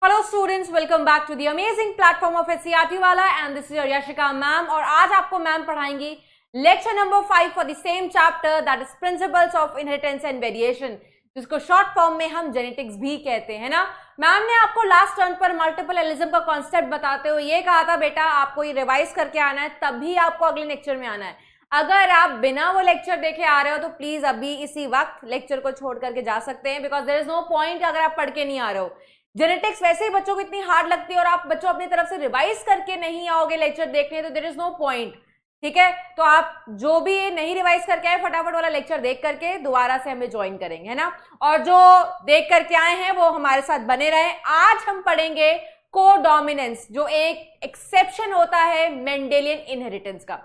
Hello students, welcome back to the amazing platform of SCRT वाला and this is your Yashika ma'am. और आज आपको ma'am पढ़ाएंगी lecture number 5 for the same chapter that is principles of inheritance and variation, जिसको short form में हम genetics भी कहते हैं ना। मैम ने आपको लास्ट टर्न पर मल्टीपल एलिज्म का कॉन्सेप्ट बताते हुए ये कहा था बेटा आपको ये रिवाइज करके आना है, तभी आपको अगले लेक्चर में आना है। अगर आप बिना वो लेक्चर देखे आ रहे हो तो प्लीज अभी इसी वक्त लेक्चर को छोड़ करके जा सकते हैं, because there is no point अगर आप पढ़ के नहीं आ रहे हो। जेनेटिक्स वैसे ही बच्चों को इतनी हार्ड लगती है और आप बच्चों अपनी तरफ से रिवाइज करके नहीं आओगे लेक्चर देखने तो देयर इज नो पॉइंट। ठीक है, तो आप जो भी नहीं रिवाइज करके आए फटाफट वाला लेक्चर देख करके दोबारा से हमें ज्वाइन करेंगे, है ना। और जो देख करके आए हैं वो हमारे साथ बने रहे। आज हम पढ़ेंगे कोडोमिनेंस, जो एक एक्सेप्शन होता है मेंडेलियन इनहेरिटेंस का।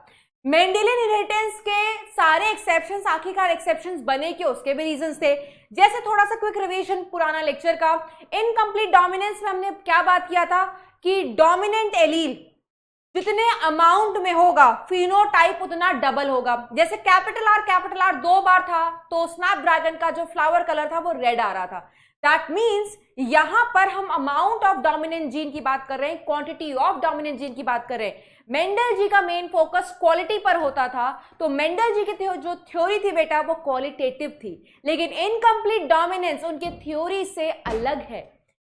मेंडेलियन इनहेरिटेंस के सारे एक्सेप्शंस आखिरकार एक्सेप्शंस बने क्यों, उसके भी रीजंस थे। जैसे थोड़ा सा क्विक रिवीजन पुराना लेक्चर का, इनकम्प्लीट डोमिनेंस में हमने क्या बात किया था कि डोमिनेंट एलील जितने अमाउंट में होगा फिनोटाइप उतना डबल होगा। जैसे कैपिटल आर 2 बार था तो स्नैपड्रैगन का जो फ्लावर कलर था वो रेड आ रहा था। दैट मीन्स यहां पर हम अमाउंट ऑफ डोमिनेंट जीन की बात कर रहे हैं, क्वांटिटी ऑफ डोमिनेंट जीन की बात कर रहे हैं। मेंडल जी का मेन फोकस क्वालिटी पर होता था, तो मेंडल जी की जो थ्योरी थी बेटा वो क्वालिटेटिव थी, लेकिन इनकम्प्लीट डोमिनेंस उनके थ्योरी से अलग है।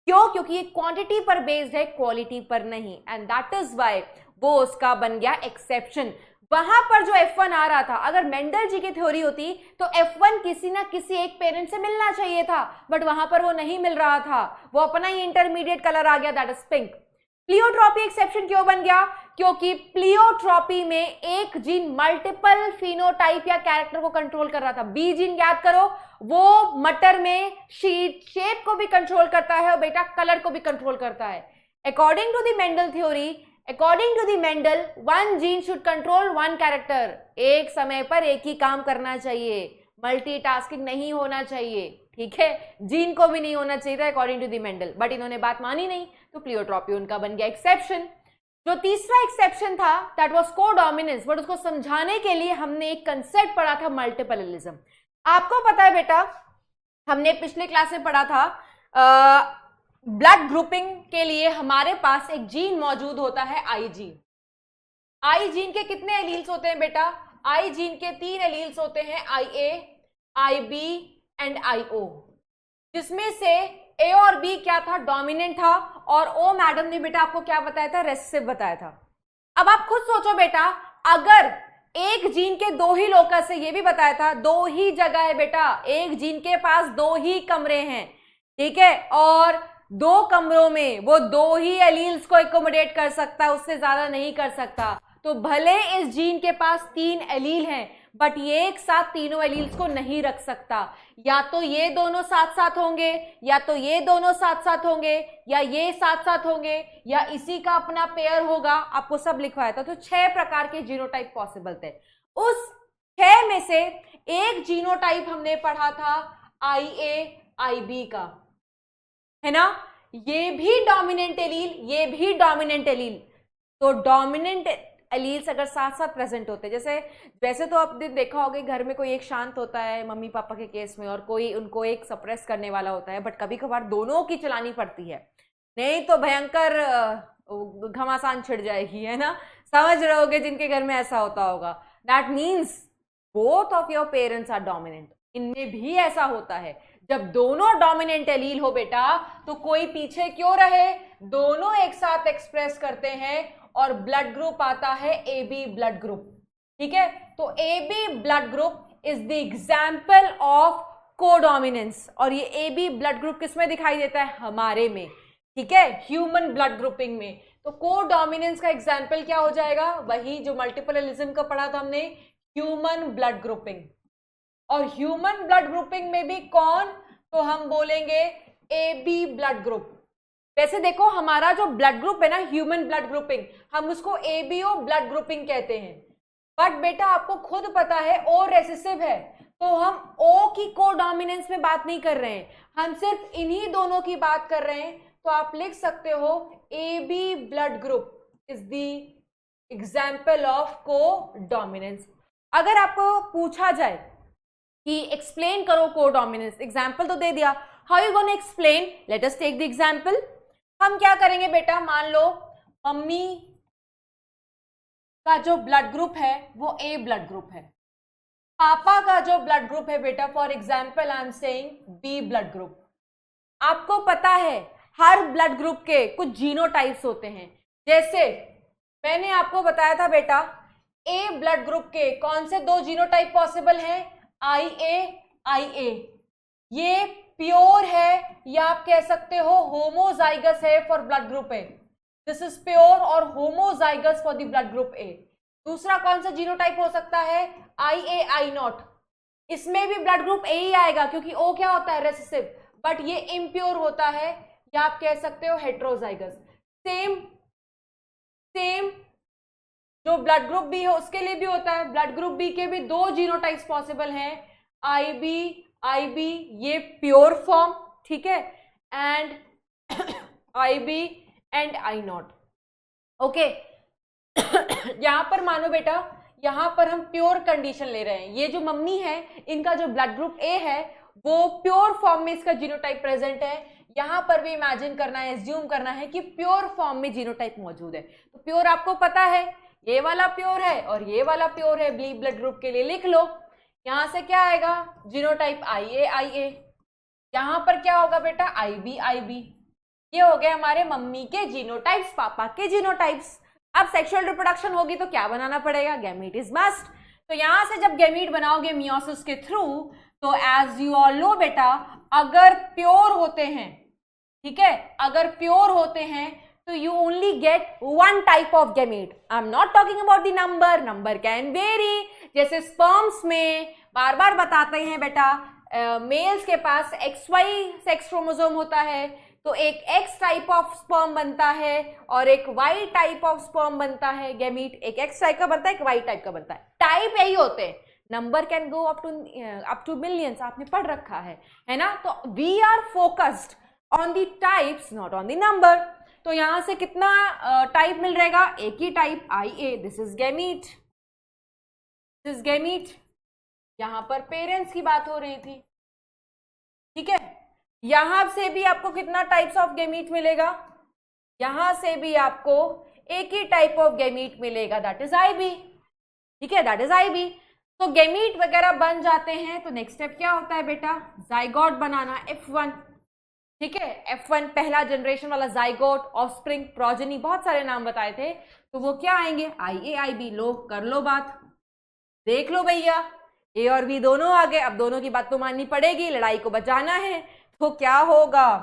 क्यों? क्योंकि ये क्वांटिटी पर बेस्ड है, क्वालिटी पर नहीं, एंड दैट इज व्हाई वो उसका बन गया एक्सेप्शन। वहां पर जो F1 आ रहा था, अगर मेंडल जी की थ्योरी होती तो F1 किसी ना किसी एक पेरेंट से मिलना चाहिए था, बट वहां पर वो नहीं मिल रहा था, वो अपना ही इंटरमीडिएट कलर आ गया, that is pink. Pleiotropy exception क्यों बन गया? क्योंकि प्लियोट्रॉपी में एक जीन मल्टीपल फिनोटाइप या कैरेक्टर को कंट्रोल कर रहा था। बी जीन याद करो, वो मटर में शेप को भी कंट्रोल करता है और बेटा कलर को भी कंट्रोल करता है। According to the Mendel theory, according to the Mendel, one gene should control one character. एक समय पर एक ही काम करना चाहिए, मल्टीटास्किंग नहीं होना चाहिए। ठीक है, जीन को भी नहीं होना चाहिए था according to the Mendel, but इन्होंने बात मानी नहीं तो प्लियोट्रॉपी उनका बन गया एक्सेप्शन। जो तीसरा एक्सेप्शन था दैट वाज कोडोमिनेंस, बट उसको समझाने के लिए हमने एक कंसेप्ट पढ़ा था मल्टीपल एलिज्म। आपको पता है बेटा, हमने पिछले क्लास में पढ़ा था ब्लड ग्रुपिंग के लिए हमारे पास एक जीन मौजूद होता है आई जीन। आई जीन के कितने एलील्स होते हैं बेटा? आई जीन के 3 एलील्स होते हैं, IA, IB एंड IO, जिसमें से A और B क्या था? डोमिनेंट था, और O मैडम ने बेटा आपको क्या बताया था? रेसेसिव बताया था। अब आप खुद सोचो बेटा, अगर एक जीन के 2 ही लोकस है, ये भी बताया था 2 ही जगह है बेटा, एक जीन के पास 2 ही कमरे हैं, ठीक है, और 2 कमरों में वो 2 ही एलील्स को एकोमोडेट कर सकता है, उससे ज्यादा नहीं कर सकता। तो भले इस जीन के पास 3 एलील हैं, बट ये एक साथ तीनों एलील्स को नहीं रख सकता। या तो ये दोनों साथ साथ होंगे, या तो ये दोनों साथ साथ होंगे, या ये साथ साथ होंगे, या इसी का अपना पेयर होगा। आपको सब लिखवाया था। तो 6 प्रकार के जीनोटाइप पॉसिबल थे। उस 6 में से एक जीनोटाइप हमने पढ़ा था IA IB का, है ना। ये भी डोमिनेंट एलील, ये भी डोमिनेंट एलील। तो डोमिनेंट एलील्स अगर साथ साथ प्रेजेंट होते, जैसे वैसे तो आपने देखा होगा घर में कोई एक शांत होता है मम्मी पापा के केस में, और कोई उनको एक सप्रेस करने वाला होता है, बट कभी कभार दोनों की चलानी पड़ती है, नहीं तो भयंकर घमासान छिड़ जाएगी, है ना। समझ रहे होगे जिनके घर में ऐसा होता होगा। That means both of your parents are dominant. इनमें भी ऐसा होता है, जब दोनों डोमिनेंट एलील हो बेटा तो कोई पीछे क्यों रहे, दोनों एक साथ एक्सप्रेस करते हैं और ब्लड ग्रुप आता है AB ब्लड ग्रुप। ठीक है, तो AB blood group is the example of codominance. और ये AB ब्लड ग्रुप किसमें दिखाई देता है? हमारे में, ठीक है, ह्यूमन ब्लड ग्रुपिंग में। तो कोडोमिनेंस का एग्जाम्पल क्या हो जाएगा? वही जो मल्टीपल एलिज्म का पढ़ा था हमने, ह्यूमन ब्लड ग्रुपिंग। और ह्यूमन ब्लड ग्रुपिंग में भी कौन? तो हम बोलेंगे AB ब्लड ग्रुप। वैसे देखो हमारा जो ब्लड ग्रुप है ना, ह्यूमन ब्लड ग्रुपिंग, हम उसको ABO ब्लड ग्रुपिंग कहते हैं। बट बेटा आपको खुद पता है O रेसेसिव है, तो हम O की कोडोमिनेंस में बात नहीं कर रहे हैं, हम सिर्फ इन्हीं दोनों की बात कर रहे हैं। तो आप लिख सकते हो AB blood group is the example of codominance. अगर आपको पूछा जाए कि एक्सप्लेन करो कोडोमिनेंस, एग्जाम्पल तो दे दिया, how you gonna explain? Let us take the example. हम क्या करेंगे बेटा, मान लो मम्मी का जो ब्लड ग्रुप है वो ए ब्लड ग्रुप है, पापा का जो ब्लड ग्रुप है बेटा, for example I am saying B blood group. आपको पता है हर ब्लड ग्रुप के कुछ जीनोटाइप्स होते हैं। जैसे मैंने आपको बताया था बेटा, ए ब्लड ग्रुप के कौन से दो जीनोटाइप पॉसिबल हैं, आई ए। ये प्योर है या आप कह सकते हो होमोजाइगस है for blood group A. This is pure और homozygous for the blood group A. दूसरा कौन सा जीनोटाइप हो सकता है, आई नॉट। इसमें भी ब्लड ग्रुप ए ही आएगा क्योंकि ओ क्या होता है, रेसेसिव, बट ये इम्प्योर होता है या आप कह सकते हो हेट्रोजाइगस। सेम जो ब्लड ग्रुप बी है उसके लिए भी होता है। ब्लड ग्रुप बी के भी दो जीनोटाइप्स पॉसिबल हैं, आई बी ये प्योर फॉर्म, ठीक है, and I B and I not. Okay, यहां पर मानो बेटा, यहां पर हम प्योर कंडीशन ले रहे हैं। ये जो मम्मी है इनका जो ब्लड ग्रुप ए है वो प्योर फॉर्म में इसका जीनोटाइप प्रेजेंट है। यहां पर भी इमेजिन करना है, एज्यूम करना है कि प्योर फॉर्म में जीनोटाइप मौजूद है। तो प्योर आपको पता है, ये वाला प्योर है और ये वाला प्योर है। बी ब्लड ग्रुप के लिए लिख लो, यहां से क्या आएगा, जीनोटाइप आई ए। यहां पर क्या होगा बेटा, आई बी। ये हो गए हमारे मम्मी के जीनोटाइप्स, पापा के जीनोटाइप्स। अब सेक्सुअल रिप्रोडक्शन होगी तो क्या बनाना पड़ेगा, गैमीट इज मस्ट। तो यहां से जब गैमीट बनाओगे मियोसिस के थ्रू, तो एज यू ऑल नो बेटा, अगर प्योर होते हैं, ठीक है, अगर प्योर होते हैं तो you only get one type of gamete. I am not talking about the number can very. जैसे स्पर्म्स में बार बार बताते हैं बेटा, मेल्स के पास XY सेक्स क्रोमोसोम होता है, तो एक X टाइप ऑफ स्पर्म बनता है और एक Y टाइप ऑफ स्पर्म बनता है। गैमीट एक X टाइप का बनता है, एक Y टाइप का बनता है। टाइप यही होते हैं। Number can go up to millions, आपने पढ़ रखा है ना। तो we are focused on the types, not on the number. तो यहां से कितना टाइप मिल रहेगा, एक ही type, IA। This is gamete. यहां पर पेरेंट्स की बात हो रही थी, ठीक है। यहां से भी आपको कितना टाइप्स ऑफ गैमीट मिलेगा, यहां से भी आपको एक ही टाइप ऑफ गैमीट मिलेगा, दैट इज IB, ठीक है, दैट इज IB। तो गैमीट वगैरह बन जाते हैं तो नेक्स्ट स्टेप क्या होता है बेटा, जाइगोट बनाना, F1, ठीक है। F1 पहला जनरेशन वाला जाइगोट, ऑफस्प्रिंग, प्रोजेनी, बहुत सारे नाम बताए थे। तो वो क्या आएंगे, IA IB। लो कर लो बात, देख लो भैया, A और B दोनों आ गए। अब दोनों की बात तो माननी पड़ेगी, लड़ाई को बचाना है। तो क्या होगा,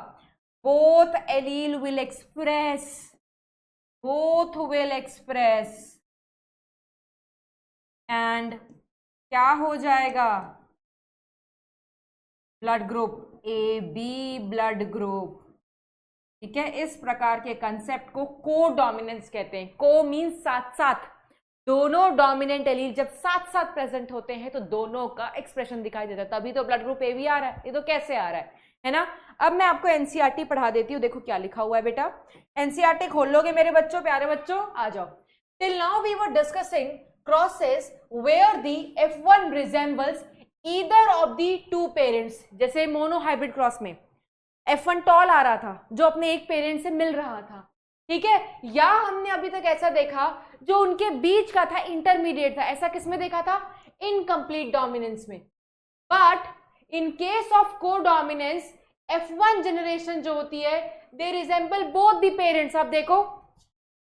both allele will express and क्या हो जाएगा, blood group AB blood group, ठीक है। इस प्रकार के कंसेप्ट को को डोमिनेंस कहते हैं। को मीन्स साथ साथ, दोनों डोमिनेंट एलील जब साथ साथ प्रेजेंट होते हैं तो दोनों का एक्सप्रेशन दिखाई देता है, तभी तो ब्लड ग्रुप AB आ रहा है। ये तो कैसे आ रहा है ना। अब मैं आपको NCERT पढ़ा देती हूँ, देखो क्या लिखा हुआ है बेटा। NCERT खोल लोगे मेरे बच्चों, प्यारे बच्चों, आ जाओ। Till now we were discussing crosses where the F1 resembles either of the two parents. जैसे मोनोहाइब्रिड क्रॉस में F1 टॉल आ रहा था जो अपने एक पेरेंट से मिल रहा था, ठीक है। या हमने अभी तक ऐसा देखा जो उनके बीच का था, इंटरमीडिएट था। ऐसा किसमें देखा था, इनकम्प्लीट डोमिनेंस में। बट इन केस ऑफ को डोमिनेंस, F1 जनरेशन जो होती है, दे रिजेंबल बोथ द पेरेंट्स। अब देखो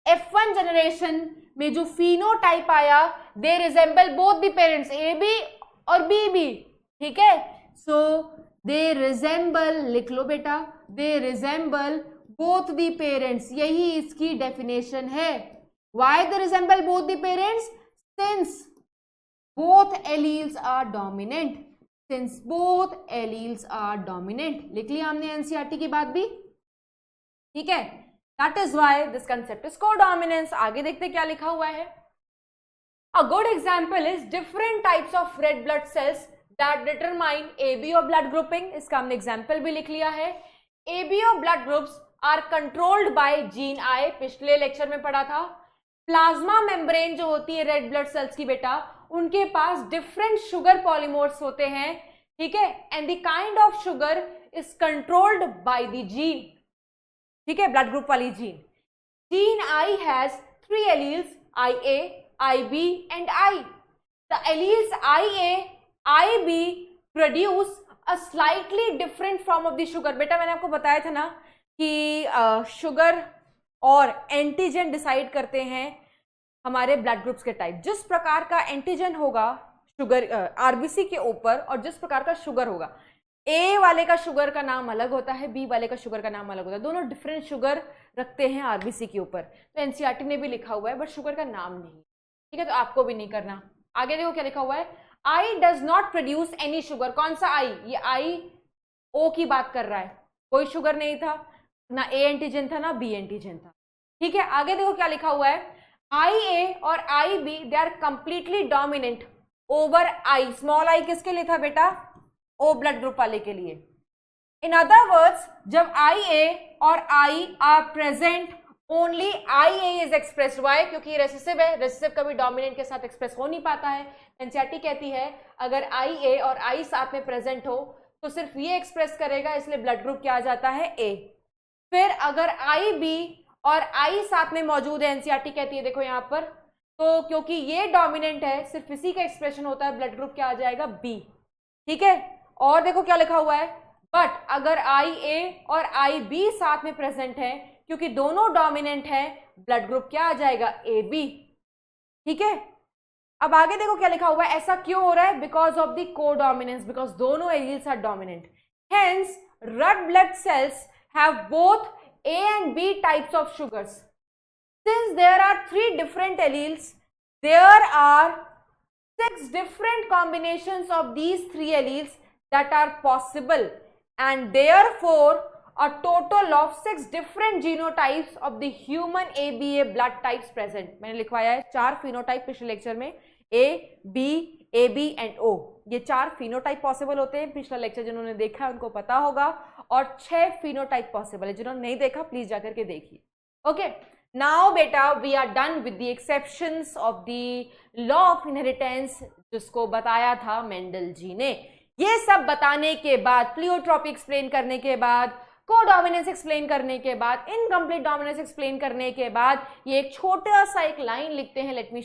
F1 जनरेशन में जो फिनोटाइप आया, दे resemble both the parents, AB और BB, ठीक है। सो दे रिजेंबल, लिख लो बेटा, they resemble both the parents, यही इसकी डेफिनेशन है। Why they resemble both the parents, since both alleles are dominant, since both alleles are dominant. लिख लिया हमने NCERT की बात भी, ठीक है। That is why this concept is codominance. आगे देखते क्या लिखा हुआ है। A good example is different types of red blood cells that determine AB और ब्लड ग्रुपिंग। इसका हमने एग्जांपल भी लिख लिया है। AB और blood groups are controlled by gene I, पिछले लेक्चर में पढ़ा था। प्लाज्मा मेम्ब्रेन जो होती है रेड ब्लड सेल्स की बेटा, उनके पास डिफरेंट शुगर पॉलीमर्स होते हैं, ठीक है। And the kind of sugar is controlled by the gene. ठीक है, ब्लड ग्रुप वाली gene. Gene I has 3 alleles, IA, IB and I. The alleles IA, IB produce a slightly different form of the sugar. बेटा मैंने आपको बताया था ना कि शुगर और एंटीजन डिसाइड करते हैं हमारे ब्लड ग्रुप्स के टाइप। जिस प्रकार का एंटीजन होगा शुगर आरबीसी के ऊपर और जिस प्रकार का शुगर होगा, ए वाले का शुगर का नाम अलग होता है, बी वाले का शुगर का नाम अलग होता है, दोनों डिफरेंट शुगर रखते हैं आरबीसी के ऊपर। तो एनसीईआरटी ने भी लिखा हुआ है बट शुगर का नाम नहीं, ठीक है, तो आपको भी नहीं करना। आगे देखो क्या लिखा हुआ है, I does not produce any sugar. कौन सा आई? ये आई ओ की बात कर रहा है, कोई शुगर नहीं था, ना ए एंटीजन था ना बी एंटीजन था, ठीक है। आगे देखो क्या लिखा हुआ है, IA और IB they are completely dominant over I। Small I किसके लिए था बेटा? O ब्लड ग्रुप वाले के लिए। इन अदर वर्ड्स, जब IA और I are present only IA is expressed. Why? क्योंकि रेसेसिव है, रेसेसिव कभी डोमिनेंट के साथ एक्सप्रेस हो नहीं पाता है। एनसीईआरटी कहती है अगर IA और I साथ में प्रेजेंट हो तो सिर्फ ये एक्सप्रेस करेगा, इसलिए ब्लड ग्रुप क्या आ जाता है? A। फिर अगर IB और I साथ में मौजूद है, एनसीईआरटी कहती है देखो यहां पर, तो क्योंकि ये डोमिनेंट है, सिर्फ इसी का एक्सप्रेशन होता है, ब्लड ग्रुप क्या आ जाएगा? B, ठीक है। और देखो क्या लिखा हुआ है, बट अगर IA और IB साथ में प्रेजेंट है, क्योंकि दोनों डोमिनेंट है, ब्लड ग्रुप क्या आ जाएगा? AB, ठीक है। अब आगे देखो क्या लिखा हुआ है, ऐसा क्यों हो रहा है? Because of the codominance, because दोनों alleles are dominant. Hence red blood cells have both A and B types of sugars. Since there are 3 different alleles, there are 6 different combinations of these 3 alleles that are possible, and therefore a total of 6 different genotypes of the human ABA blood types present. मैंने लिखवाया है 4 phenotype पिछले lecture में, A, B, AB and O। ये 4 phenotype possible होते हैं। पिछला lecture जिन्होंने देखा है उनको पता होगा, और 6 फिनोटाइप पॉसिबल है। जिन्होंने नहीं देखा प्लीज जाकर के देखिए। ओके, नाउ बेटा we are done with the exceptions of the law of inheritance, जिसको बताया था मेंडल जी ने। ये सब बताने के बाद, प्लियोट्रॉपी एक्सप्लेन करने के बाद, कोडोमिनेंस एक्सप्लेन करने के बाद, इनकम्प्लीट डोमिनेंस एक्सप्लेन करने के बाद, ये एक छोटा सा एक लाइन लिखते हैं। Let me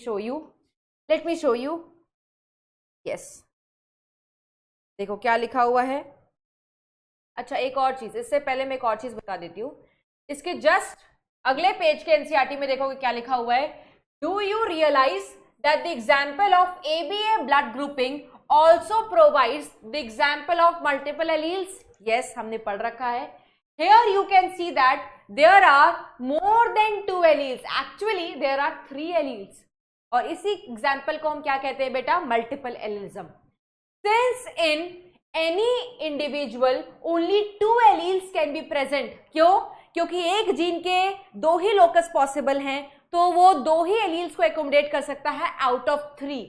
show you. Yes, देखो क्या लिखा हुआ है। अच्छा, एक और चीज, इससे पहले मैं एक और चीज बता देती हूँ। इसके जस्ट अगले पेज के एनसीईआरटी में देखोगे क्या लिखा हुआ है, do you realise that the example of ABA blood grouping also provides the example of multiple alleles. Yes, हमने पढ़ रखा है। Here you can see that there are more than 2 alleles, actually there are 3 alleles, और इसी example को हम क्या कहते हैं बेटा? Multiple allelism. Since in any individual only 2 alleles can be present. क्यों? क्योंकि एक जीन के 2 ही लोकस पॉसिबल हैं, तो वो 2 ही एलील्स को एकोमोडेट कर सकता है आउट ऑफ 3।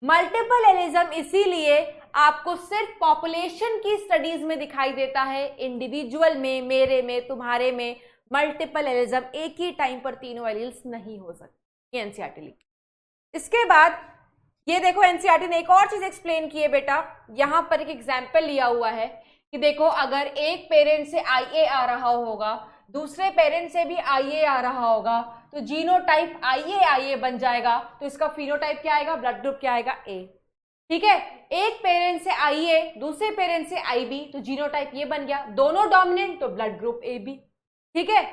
मल्टीपल एलिज्म इसीलिए आपको सिर्फ पॉपुलेशन की स्टडीज में दिखाई देता है, इंडिविजुअल में, मेरे में, तुम्हारे में मल्टीपल एलिज्म एक ही टाइम पर तीनों एलील्स नहीं हो सकते। एनसीईआरटी लिखी। इसके बाद ये देखो एनसीईआरटी ने एक और चीज एक्सप्लेन की है बेटा। यहां पर एक एग्जाम्पल लिया हुआ है कि देखो अगर एक पेरेंट से IA आ रहा होगा, दूसरे पेरेंट से भी IA आ रहा होगा, तो जीनोटाइप IA बन जाएगा, तो इसका फिनोटाइप क्या आएगा? ब्लड ग्रुप क्या आएगा? A, ठीक है। एक पेरेंट से IA, दूसरे पेरेंट से IB, तो जीनोटाइप ये बन गया, दोनों डोमिनेंट तो ब्लड ग्रुप AB, ठीक है।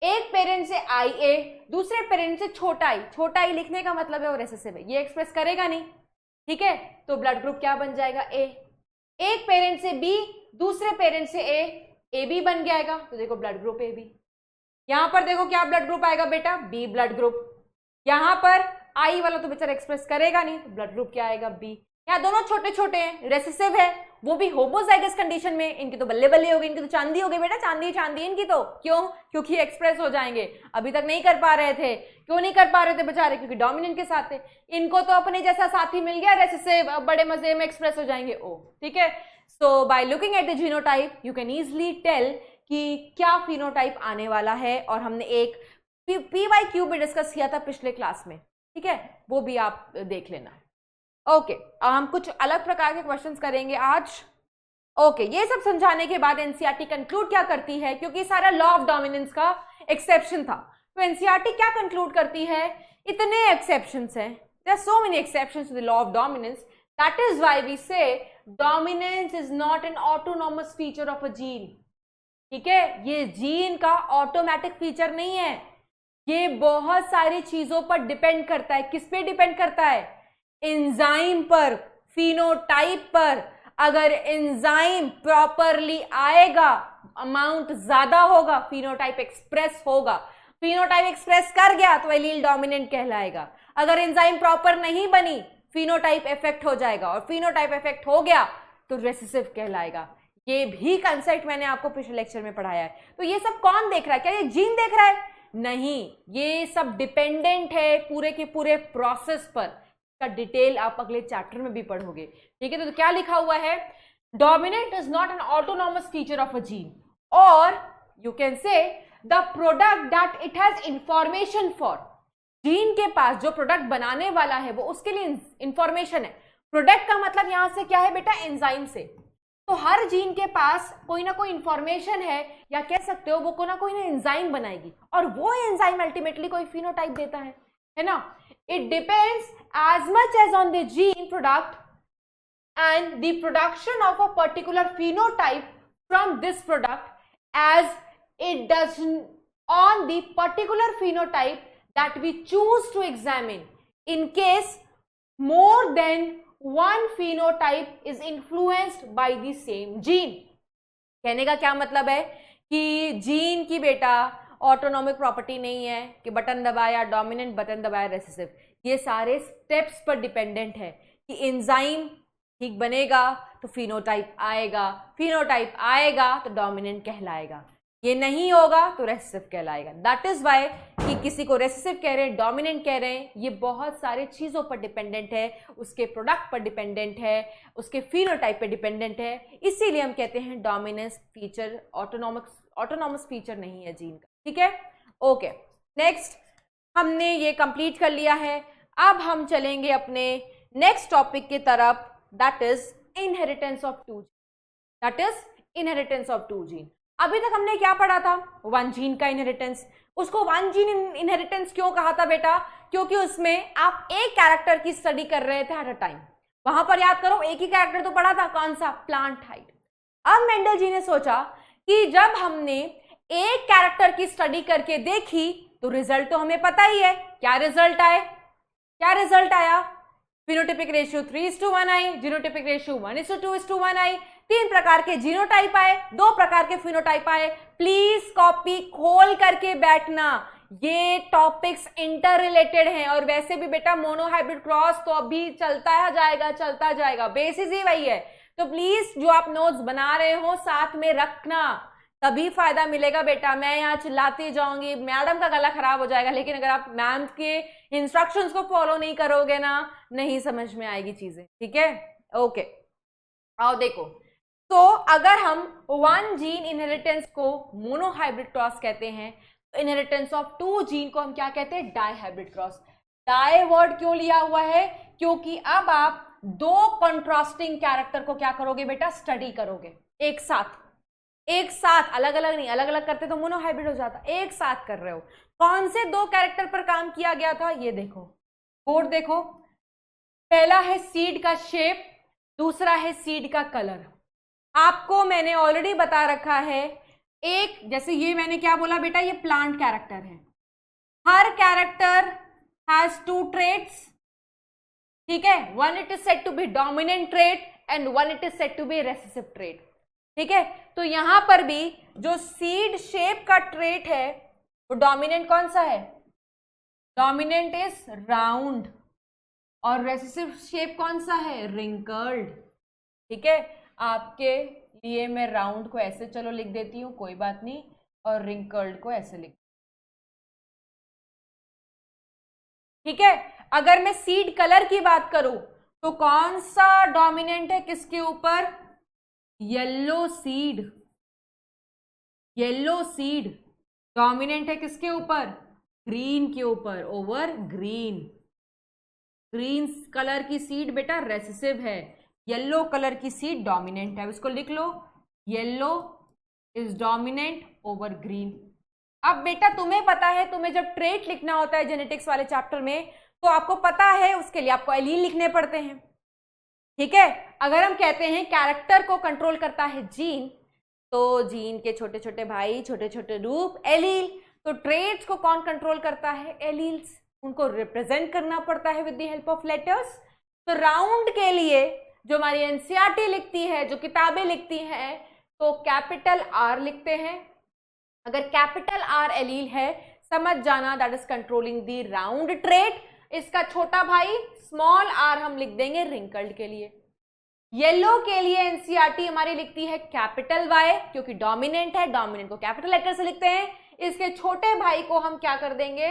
एक पेरेंट से IA, दूसरे पेरेंट से छोटा i लिखने का मतलब है वो रेसेसिव है, ये एक्सप्रेस करेगा नहीं, ठीक है, तो ब्लड ग्रुप क्या बन जाएगा? A। एक पेरेंट से B, दूसरे पेरेंट से A, AB बन जाएगा, तो देखो ब्लड ग्रुप AB। यहां पर देखो क्या ब्लड ग्रुप आएगा बेटा? B blood group. यहां पर I वाला तो बेचारा एक्सप्रेस करेगा नहीं, तो ब्लड ग्रुप क्या आएगा? B। यहाँ दोनों छोटे छोटे हैं, रेसेसिव है, वो भी होमोजाइगस कंडीशन में, इनकी तो बल्ले बल्ले हो गई, इनकी तो चांदी हो गई बेटा, चांदी इनकी तो। क्यों? क्योंकि एक्सप्रेस हो जाएंगे। अभी तक नहीं कर पा रहे थे। क्यों नहीं कर पा रहे थे बेचारे? क्योंकि डोमिनेंट के साथ थे। इनको तो अपने जैसा साथी मिल गया रेसेसिव, बड़े मजे में एक्सप्रेस हो जाएंगे ओ, ठीक है। So by looking at the genotype you can easily tell कि क्या फिनोटाइप आने वाला है, और हमने एक PYQ भी डिस्कस किया था पिछले क्लास में, ठीक है, वो भी आप देख लेना। ओके, हम कुछ अलग प्रकार के क्वेश्चंस करेंगे आज। ओके, ये सब समझाने के बाद एनसीईआरटी कंक्लूड क्या करती है, क्योंकि सारा लॉ ऑफ डोमिनेंस का एक्सेप्शन था, तो एनसीईआरटी क्या कंक्लूड करती है, इतने एक्सेप्शंस हैं, there are so many exceptions to the law of dominance, that is why we say dominance is not an autonomous feature of a gene. ठीक है, ये जीन का ऑटोमेटिक फीचर नहीं है, ये बहुत सारी चीजों पर डिपेंड करता है। किस पे डिपेंड करता है? एंजाइम पर, फिनोटाइप पर। अगर एंजाइम प्रॉपरली आएगा, अमाउंट ज्यादा होगा, फिनोटाइप एक्सप्रेस होगा। फिनोटाइप एक्सप्रेस कर गया तो एलील डोमिनेंट कहलाएगा। अगर एंजाइम प्रॉपर नहीं बनी, फिनोटाइप इफेक्ट हो जाएगा, और फिनोटाइप इफेक्ट हो गया तो रेसेसिव कहलाएगा। ये भी कंसेप्ट मैंने आपको पिछले लेक्चर में पढ़ाया है। तो ये सब कौन देख रहा है? क्या ये जीन देख रहा है? नहीं, ये सब डिपेंडेंट है पूरे के पूरे प्रोसेस पर। का डिटेल आप अगले चैप्टर में भी पढ़ोगे। ठीक है, तो क्या लिखा हुआ है? Dominant is not an autonomous feature of a gene, और you can say the product that it has information for. Gene के पास जो प्रोडक्ट बनाने वाला है वो उसके लिए इंफॉर्मेशन है। प्रोडक्ट का मतलब यहां से क्या है बेटा? एंजाइम से। तो हर जीन के पास कोई ना कोई इंफॉर्मेशन है, या कह सकते हो वो कोई ना कोई एंजाइम बनाएगी, और वो एंजाइम अल्टीमेटली कोई फिनोटाइप देता है ना। It depends as much as on the gene product and the production of a particular phenotype from this product as it does on the particular phenotype that we choose to examine. In case more than one phenotype is influenced by the same gene. कहने का क्या मतलब है कि gene की बेटा autonomic property नहीं है कि बटन दबाया डोमिनेंट, बटन दबाया रेसेसिव। ये सारे स्टेप्स पर डिपेंडेंट है कि एंजाइम ठीक बनेगा तो फिनोटाइप आएगा, फिनोटाइप आएगा तो डोमिनेंट कहलाएगा, ये नहीं होगा तो रेसेसिव कहलाएगा। दैट इज वाई कि किसी को रेसेसिव कह रहे हैं, डोमिनेंट कह रहे हैं, ये बहुत सारे चीजों पर डिपेंडेंट है, उसके प्रोडक्ट पर डिपेंडेंट है, उसके फिनोटाइप पर डिपेंडेंट है। इसीलिए हम कहते हैं डोमिनेंस फीचर ऑटोनॉमस फीचर नहीं है जीन का। ठीक है, ओके। नेक्स्ट हमने ये कंप्लीट कर लिया है। अब हम चलेंगे अपने नेक्स्ट टॉपिक की तरफ, that is inheritance of two gene. That is inheritance of two gene. अभी तक हमने क्या पढ़ा था? वन जीन का इनहेरिटेंस। उसको वन जीन इनहेरिटेंस क्यों कहा था बेटा? क्योंकि उसमें आप एक कैरेक्टर की स्टडी कर रहे थे एट अ टाइम। वहां पर याद करो, एक ही कैरेक्टर तो पढ़ा था, कौन सा? Plant height. अब मेंडल जी ने सोचा कि जब हमने एक कैरेक्टर की स्टडी करके देखी तो रिजल्ट तो हमें पता ही है। क्या रिजल्ट आए? क्या रिजल्ट आया? फिनोटाइपिक रेशियो 3:1 आई, जीनोटाइपिक रेशियो 1:2:1 आई, 3 प्रकार के जीनोटाइप आए, 2 प्रकार के फिनोटाइप आए। प्लीज कॉपी खोल करके बैठना, ये टॉपिक्स इंटर रिलेटेड हैं, और वैसे भी बेटा मोनोहाइब्रिड क्रॉस तो अभी चलता जाएगा, बेसिस ही वही है। तो प्लीज जो आप नोट्स बना रहे हो साथ में रखना, तभी फायदा मिलेगा बेटा। मैं यहाँ चिल्लाती जाऊंगी, मैडम का गला खराब हो जाएगा, लेकिन अगर आप मैम के इंस्ट्रक्शंस को फॉलो नहीं करोगे ना, नहीं समझ में आएगी चीजें। ठीक है, ओके। आओ देखो, तो अगर हम वन जीन इनहेरिटेंस को मोनोहाइब्रिड क्रॉस कहते हैं, तो इनहेरिटेंस ऑफ टू जीन को हम क्या कहते हैं? Dihybrid cross. डाई वर्ड क्यों लिया हुआ है? क्योंकि अब आप दो कॉन्ट्रास्टिंग कैरेक्टर को क्या करोगे बेटा? स्टडी करोगे एक साथ, अलग अलग नहीं। अलग अलग करते तो मोनोहाइब्रिड हो जाता, एक साथ कर रहे हो। कौन से दो कैरेक्टर पर काम किया गया था? ये देखो, बोर्ड देखो। पहला है सीड का शेप, दूसरा है सीड का कलर। आपको मैंने ऑलरेडी बता रखा है, एक जैसे ये मैंने क्या बोला बेटा? ये प्लांट कैरेक्टर है। हर कैरेक्टर हैज 2 ट्रेट्स। ठीक है, one it is said to be dominant trait and one it is said to be recessive trait. ठीक है, तो यहां पर भी जो सीड शेप का ट्रेट है वो डोमिनेंट कौन सा है? डोमिनेंट इज राउंड, और रेसेसिव शेप कौन सा है? रिंकल्ड। ठीक है, आपके लिए मैं राउंड को ऐसे चलो लिख देती हूं, कोई बात नहीं, और रिंकल्ड को ऐसे लिख। ठीक है, अगर मैं सीड कलर की बात करूं तो कौन सा डोमिनेंट है किसके ऊपर? Yellow seed. Yellow seed dominant है किसके ऊपर? ग्रीन के ऊपर, ओवर ग्रीन। ग्रीन कलर की सीड बेटा रेसेसिव है, येलो कलर की सीड डोमिनेंट है, इसको लिख लो, yellow is dominant over green. अब बेटा तुम्हें पता है, तुम्हें जब ट्रेट लिखना होता है जेनेटिक्स वाले चैप्टर में, तो आपको पता है उसके लिए आपको एलील लिखने पड़ते हैं, ठीक है। अगर हम कहते हैं कैरेक्टर को कंट्रोल करता है जीन, तो जीन के छोटे छोटे भाई, छोटे छोटे रूप एलील। तो ट्रेट्स को कौन कंट्रोल करता है? एलील्स। उनको रिप्रेजेंट करना पड़ता है with the help of letters. तो राउंड के लिए जो हमारी एनसीईआरटी लिखती है, जो किताबें लिखती हैं, तो कैपिटल आर लिखते हैं। अगर कैपिटल आर एलील है, समझ जाना that is controlling the round trait. इसका छोटा भाई स्मॉल आर हम लिख देंगे रिंकल्ड के लिए। येलो के लिए एनसीईआरटी हमारी लिखती है कैपिटल वाई, क्योंकि डोमिनेंट है, डोमिनेंट को कैपिटल लेटर से लिखते हैं। इसके छोटे भाई को हम क्या कर देंगे?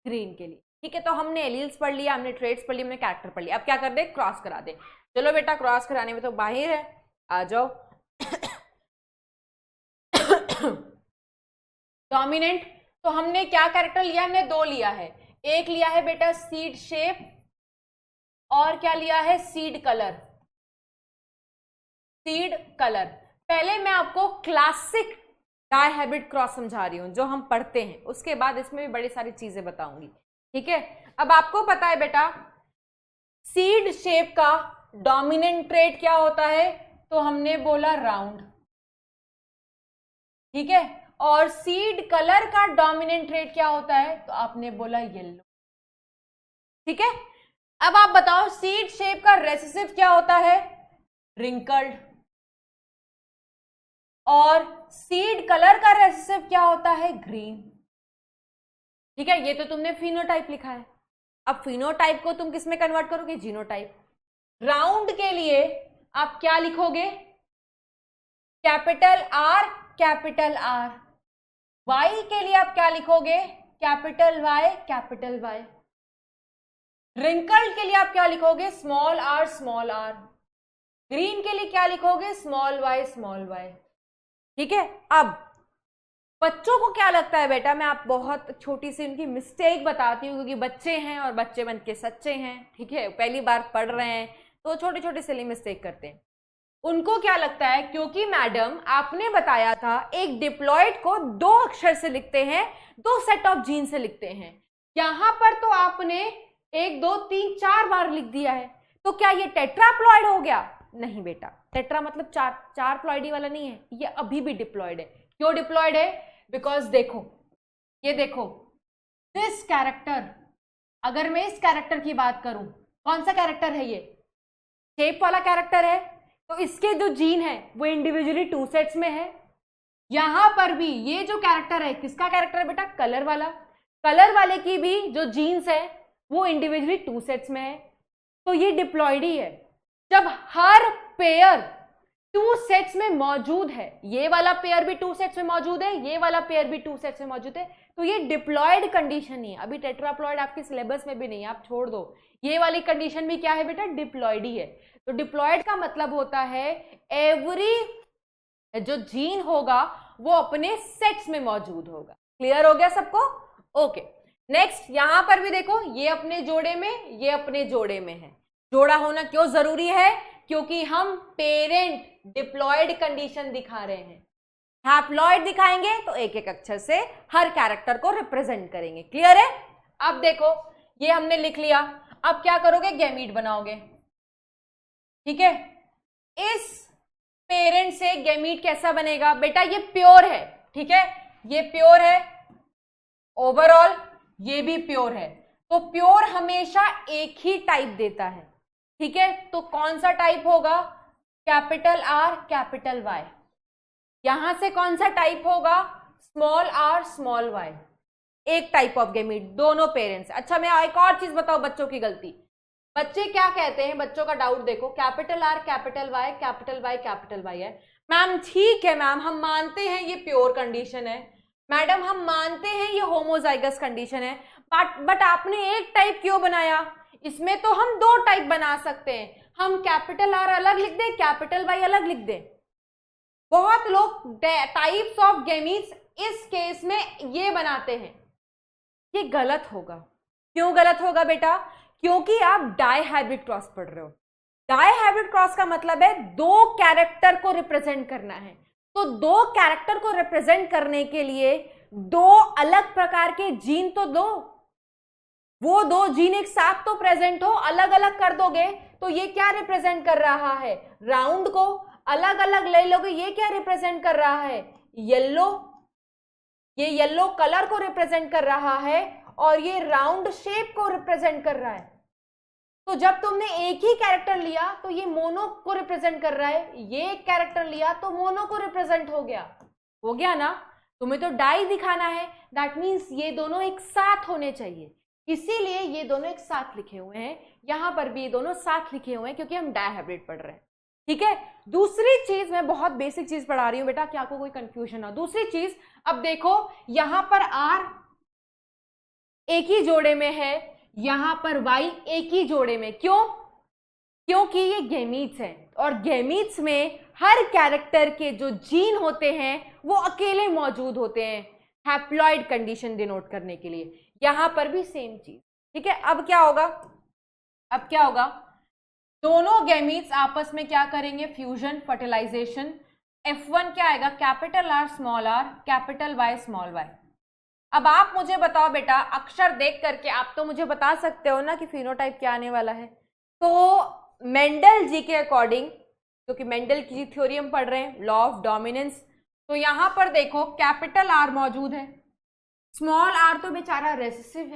ग्रीन के लिए, ठीक है। तो हमने एलील्स पढ़ लिया, हमने ट्रेट्स पढ़ लिया, हमने कैरेक्टर पढ़ लिया। अब क्या कर दे? क्रॉस करा दे। चलो बेटा, क्रॉस कराने में तो बाहिर है, आ जाओ। डोमिनेंट, तो हमने क्या कैरेक्टर लिया? हमने दो लिया है। एक लिया है बेटा सीड शेप, और क्या लिया है? Seed colour. Seed colour. पहले मैं आपको क्लासिक डायहाइब्रिड क्रॉस समझा रही हूं जो हम पढ़ते हैं, उसके बाद इसमें भी बड़ी सारी चीजें बताऊंगी, ठीक है। अब आपको पता है बेटा सीड शेप का डोमिनेंट ट्रेट क्या होता है? तो हमने बोला राउंड, ठीक है। और सीड कलर का डोमिनेंट ट्रेट क्या होता है? तो आपने बोला येलो, ठीक है। अब आप बताओ सीड शेप का रेसेसिव क्या होता है? रिंकल्ड। और सीड कलर का रेसेसिव क्या होता है? ग्रीन, ठीक है। ये तो तुमने फिनोटाइप लिखा है। अब फिनोटाइप को तुम किस में कन्वर्ट करोगे? जीनोटाइप। राउंड के लिए आप क्या लिखोगे? Capital R, capital R. Y के लिए आप क्या लिखोगे? Capital Y, capital Y. Wrinkled के लिए आप क्या लिखोगे? Small R, small R. Green के लिए क्या लिखोगे? स्मॉल वाई, स्मॉल वाई, ठीक है। अब बच्चों को क्या लगता है बेटा, मैं आप बहुत छोटी सी उनकी मिस्टेक बताती हूँ, क्योंकि बच्चे हैं और बच्चे बन के सच्चे हैं, ठीक है। पहली बार पढ़ रहे हैं तो छोटे छोटे सिली मिस्टेक करते हैं। उनको क्या लगता है, क्योंकि मैडम आपने बताया था एक डिप्लॉइड को दो अक्षर से लिखते हैं, दो सेट ऑफ जीन से लिखते हैं। यहां पर तो आपने 1 2 3 4 बार लिख दिया है, तो क्या ये टेट्राप्लॉइड हो गया? नहीं बेटा, टेट्रा मतलब चार प्लॉइडी वाला नहीं है, ये अभी भी डिप्लॉइड है। क्यों डिप्लॉइड है? बिकॉज देखो, ये देखो दिस कैरेक्टर, अगर मैं इस कैरेक्टर की बात करूं, कौन सा कैरेक्टर है? ये शेप वाला कैरेक्टर है, तो इसके जो जीन है वो इंडिविजुअली 2 सेट्स में है। यहां पर भी ये जो कैरेक्टर है, किसका कैरेक्टर है बेटा? कलर वाला। कलर वाले की भी जो जीन्स है वो इंडिविजुअली 2 सेट्स में है, तो ये डिप्लॉइड ही है। जब हर पेयर 2 सेट्स में मौजूद है, ये वाला पेयर भी 2 सेट्स में मौजूद है, ये वाला पेयर भी 2 सेट्स में मौजूद है, तो ये डिप्लॉइड कंडीशन नहीं है। अभी टेट्राप्लॉइड आपके सिलेबस में भी नहीं है, आप छोड़ दो। ये वाली कंडीशन भी क्या है बेटा? डिप्लॉइड ही है। तो डिप्लॉइड का मतलब होता है एवरी जो जीन होगा वो अपने सेट्स में मौजूद होगा। क्लियर हो गया सबको? ओके, नेक्स्ट यहां पर भी देखो, ये अपने जोड़े में, ये अपने जोड़े में है। जोड़ा होना क्यों जरूरी है? क्योंकि हम पेरेंट डिप्लॉइड कंडीशन दिखा रहे हैं। हैप्लॉइड दिखाएंगे तो एक एक अक्षर से हर कैरेक्टर को रिप्रेजेंट करेंगे। क्लियर है? अब देखो ये हमने लिख लिया, अब क्या करोगे? गैमीट बनाओगे, ठीक है। इस पेरेंट से गैमीट कैसा बनेगा बेटा? ये प्योर है, ठीक है, ये प्योर है, ओवरऑल ये भी प्योर है। तो प्योर हमेशा एक ही टाइप देता है, ठीक है। तो कौन सा टाइप होगा? Capital R, capital Y. यहां से कौन सा टाइप होगा? Small R, small Y. एक टाइप ऑफ गैमीट, दोनों पेरेंट्स। अच्छा, मैं एक और चीज बताऊं, बच्चों की गलती। बच्चे क्या कहते हैं, बच्चों का डाउट देखो, capital R, capital Y, capital Y, capital Y है। मैम ठीक है मैम, हम मानते हैं ये प्योर कंडीशन है, मैडम हम मानते हैं ये होमोजाइगस कंडीशन है, बट आपने एक टाइप क्यों बनाया? इसमें तो हम 2 टाइप बना सकते हैं, हम कैपिटल आर अलग लिख दें, कैपिटल वाई अलग लिख दें। बहुत लोग टाइप्स ऑफ गैमीट्स इस केस में ये बनाते हैं, ये गलत होगा। क्यों गलत होगा बेटा? क्योंकि आप डायहाइब्रिड क्रॉस पढ़ रहे हो। डायहाइब्रिड क्रॉस का मतलब है दो कैरेक्टर को रिप्रेजेंट करना है। तो दो कैरेक्टर को रिप्रेजेंट करने के लिए दो अलग प्रकार के जीन तो दो, वो दो जीन एक साथ तो प्रेजेंट हो, अलग अलग कर दोगे तो ये क्या रिप्रेजेंट कर रहा है, राउंड को। अलग अलग ले लोगे, ये क्या रिप्रेजेंट कर रहा है, येलो। ये येलो कलर को रिप्रेजेंट कर रहा है और ये राउंड शेप को रिप्रेजेंट कर रहा है। तो जब तुमने एक ही कैरेक्टर लिया तो ये मोनो को रिप्रेजेंट कर रहा है, ये एक कैरेक्टर लिया तो मोनो को रिप्रेजेंट हो गया ना। तुम्हें तो डाई दिखाना है, दैट मीन्स ये दोनों एक साथ होने चाहिए, इसीलिए ये दोनों एक साथ लिखे हुए हैं। यहां पर भी ये दोनों साथ लिखे हुए हैं क्योंकि हम डायहाइब्रिड पढ़ रहे हैं। ठीक है, दूसरी चीज, मैं बहुत बेसिक चीज पढ़ा रही हूं बेटा कि आपको कोई कंफ्यूजन ना। दूसरी चीज, अब देखो यहां पर आर एक ही जोड़े में है, यहां पर वाई एक ही जोड़े में। क्यों? क्योंकि ये गैमीट्स हैं और गैमीट्स में हर कैरेक्टर के जो जीन होते हैं वो अकेले मौजूद होते हैं, हैप्लॉइड कंडीशन डिनोट करने के लिए। यहां पर भी सेम चीज। ठीक है, अब क्या होगा, दोनों गैमीट्स आपस में क्या करेंगे, फ्यूजन, फर्टिलाइजेशन। F1 क्या आएगा, capital R small r, capital Y small y। अब आप मुझे बताओ बेटा, अक्षर देख करके आप तो मुझे बता सकते हो ना कि फिनोटाइप क्या आने वाला है। तो मेंडल जी के अकॉर्डिंग, क्योंकि मेंडल की थ्योरी हम पढ़ रहे हैं, लॉ ऑफ डोमिनेंस, तो यहां पर देखो कैपिटल R मौजूद है, स्मॉल r तो बेचारा रेसेसिव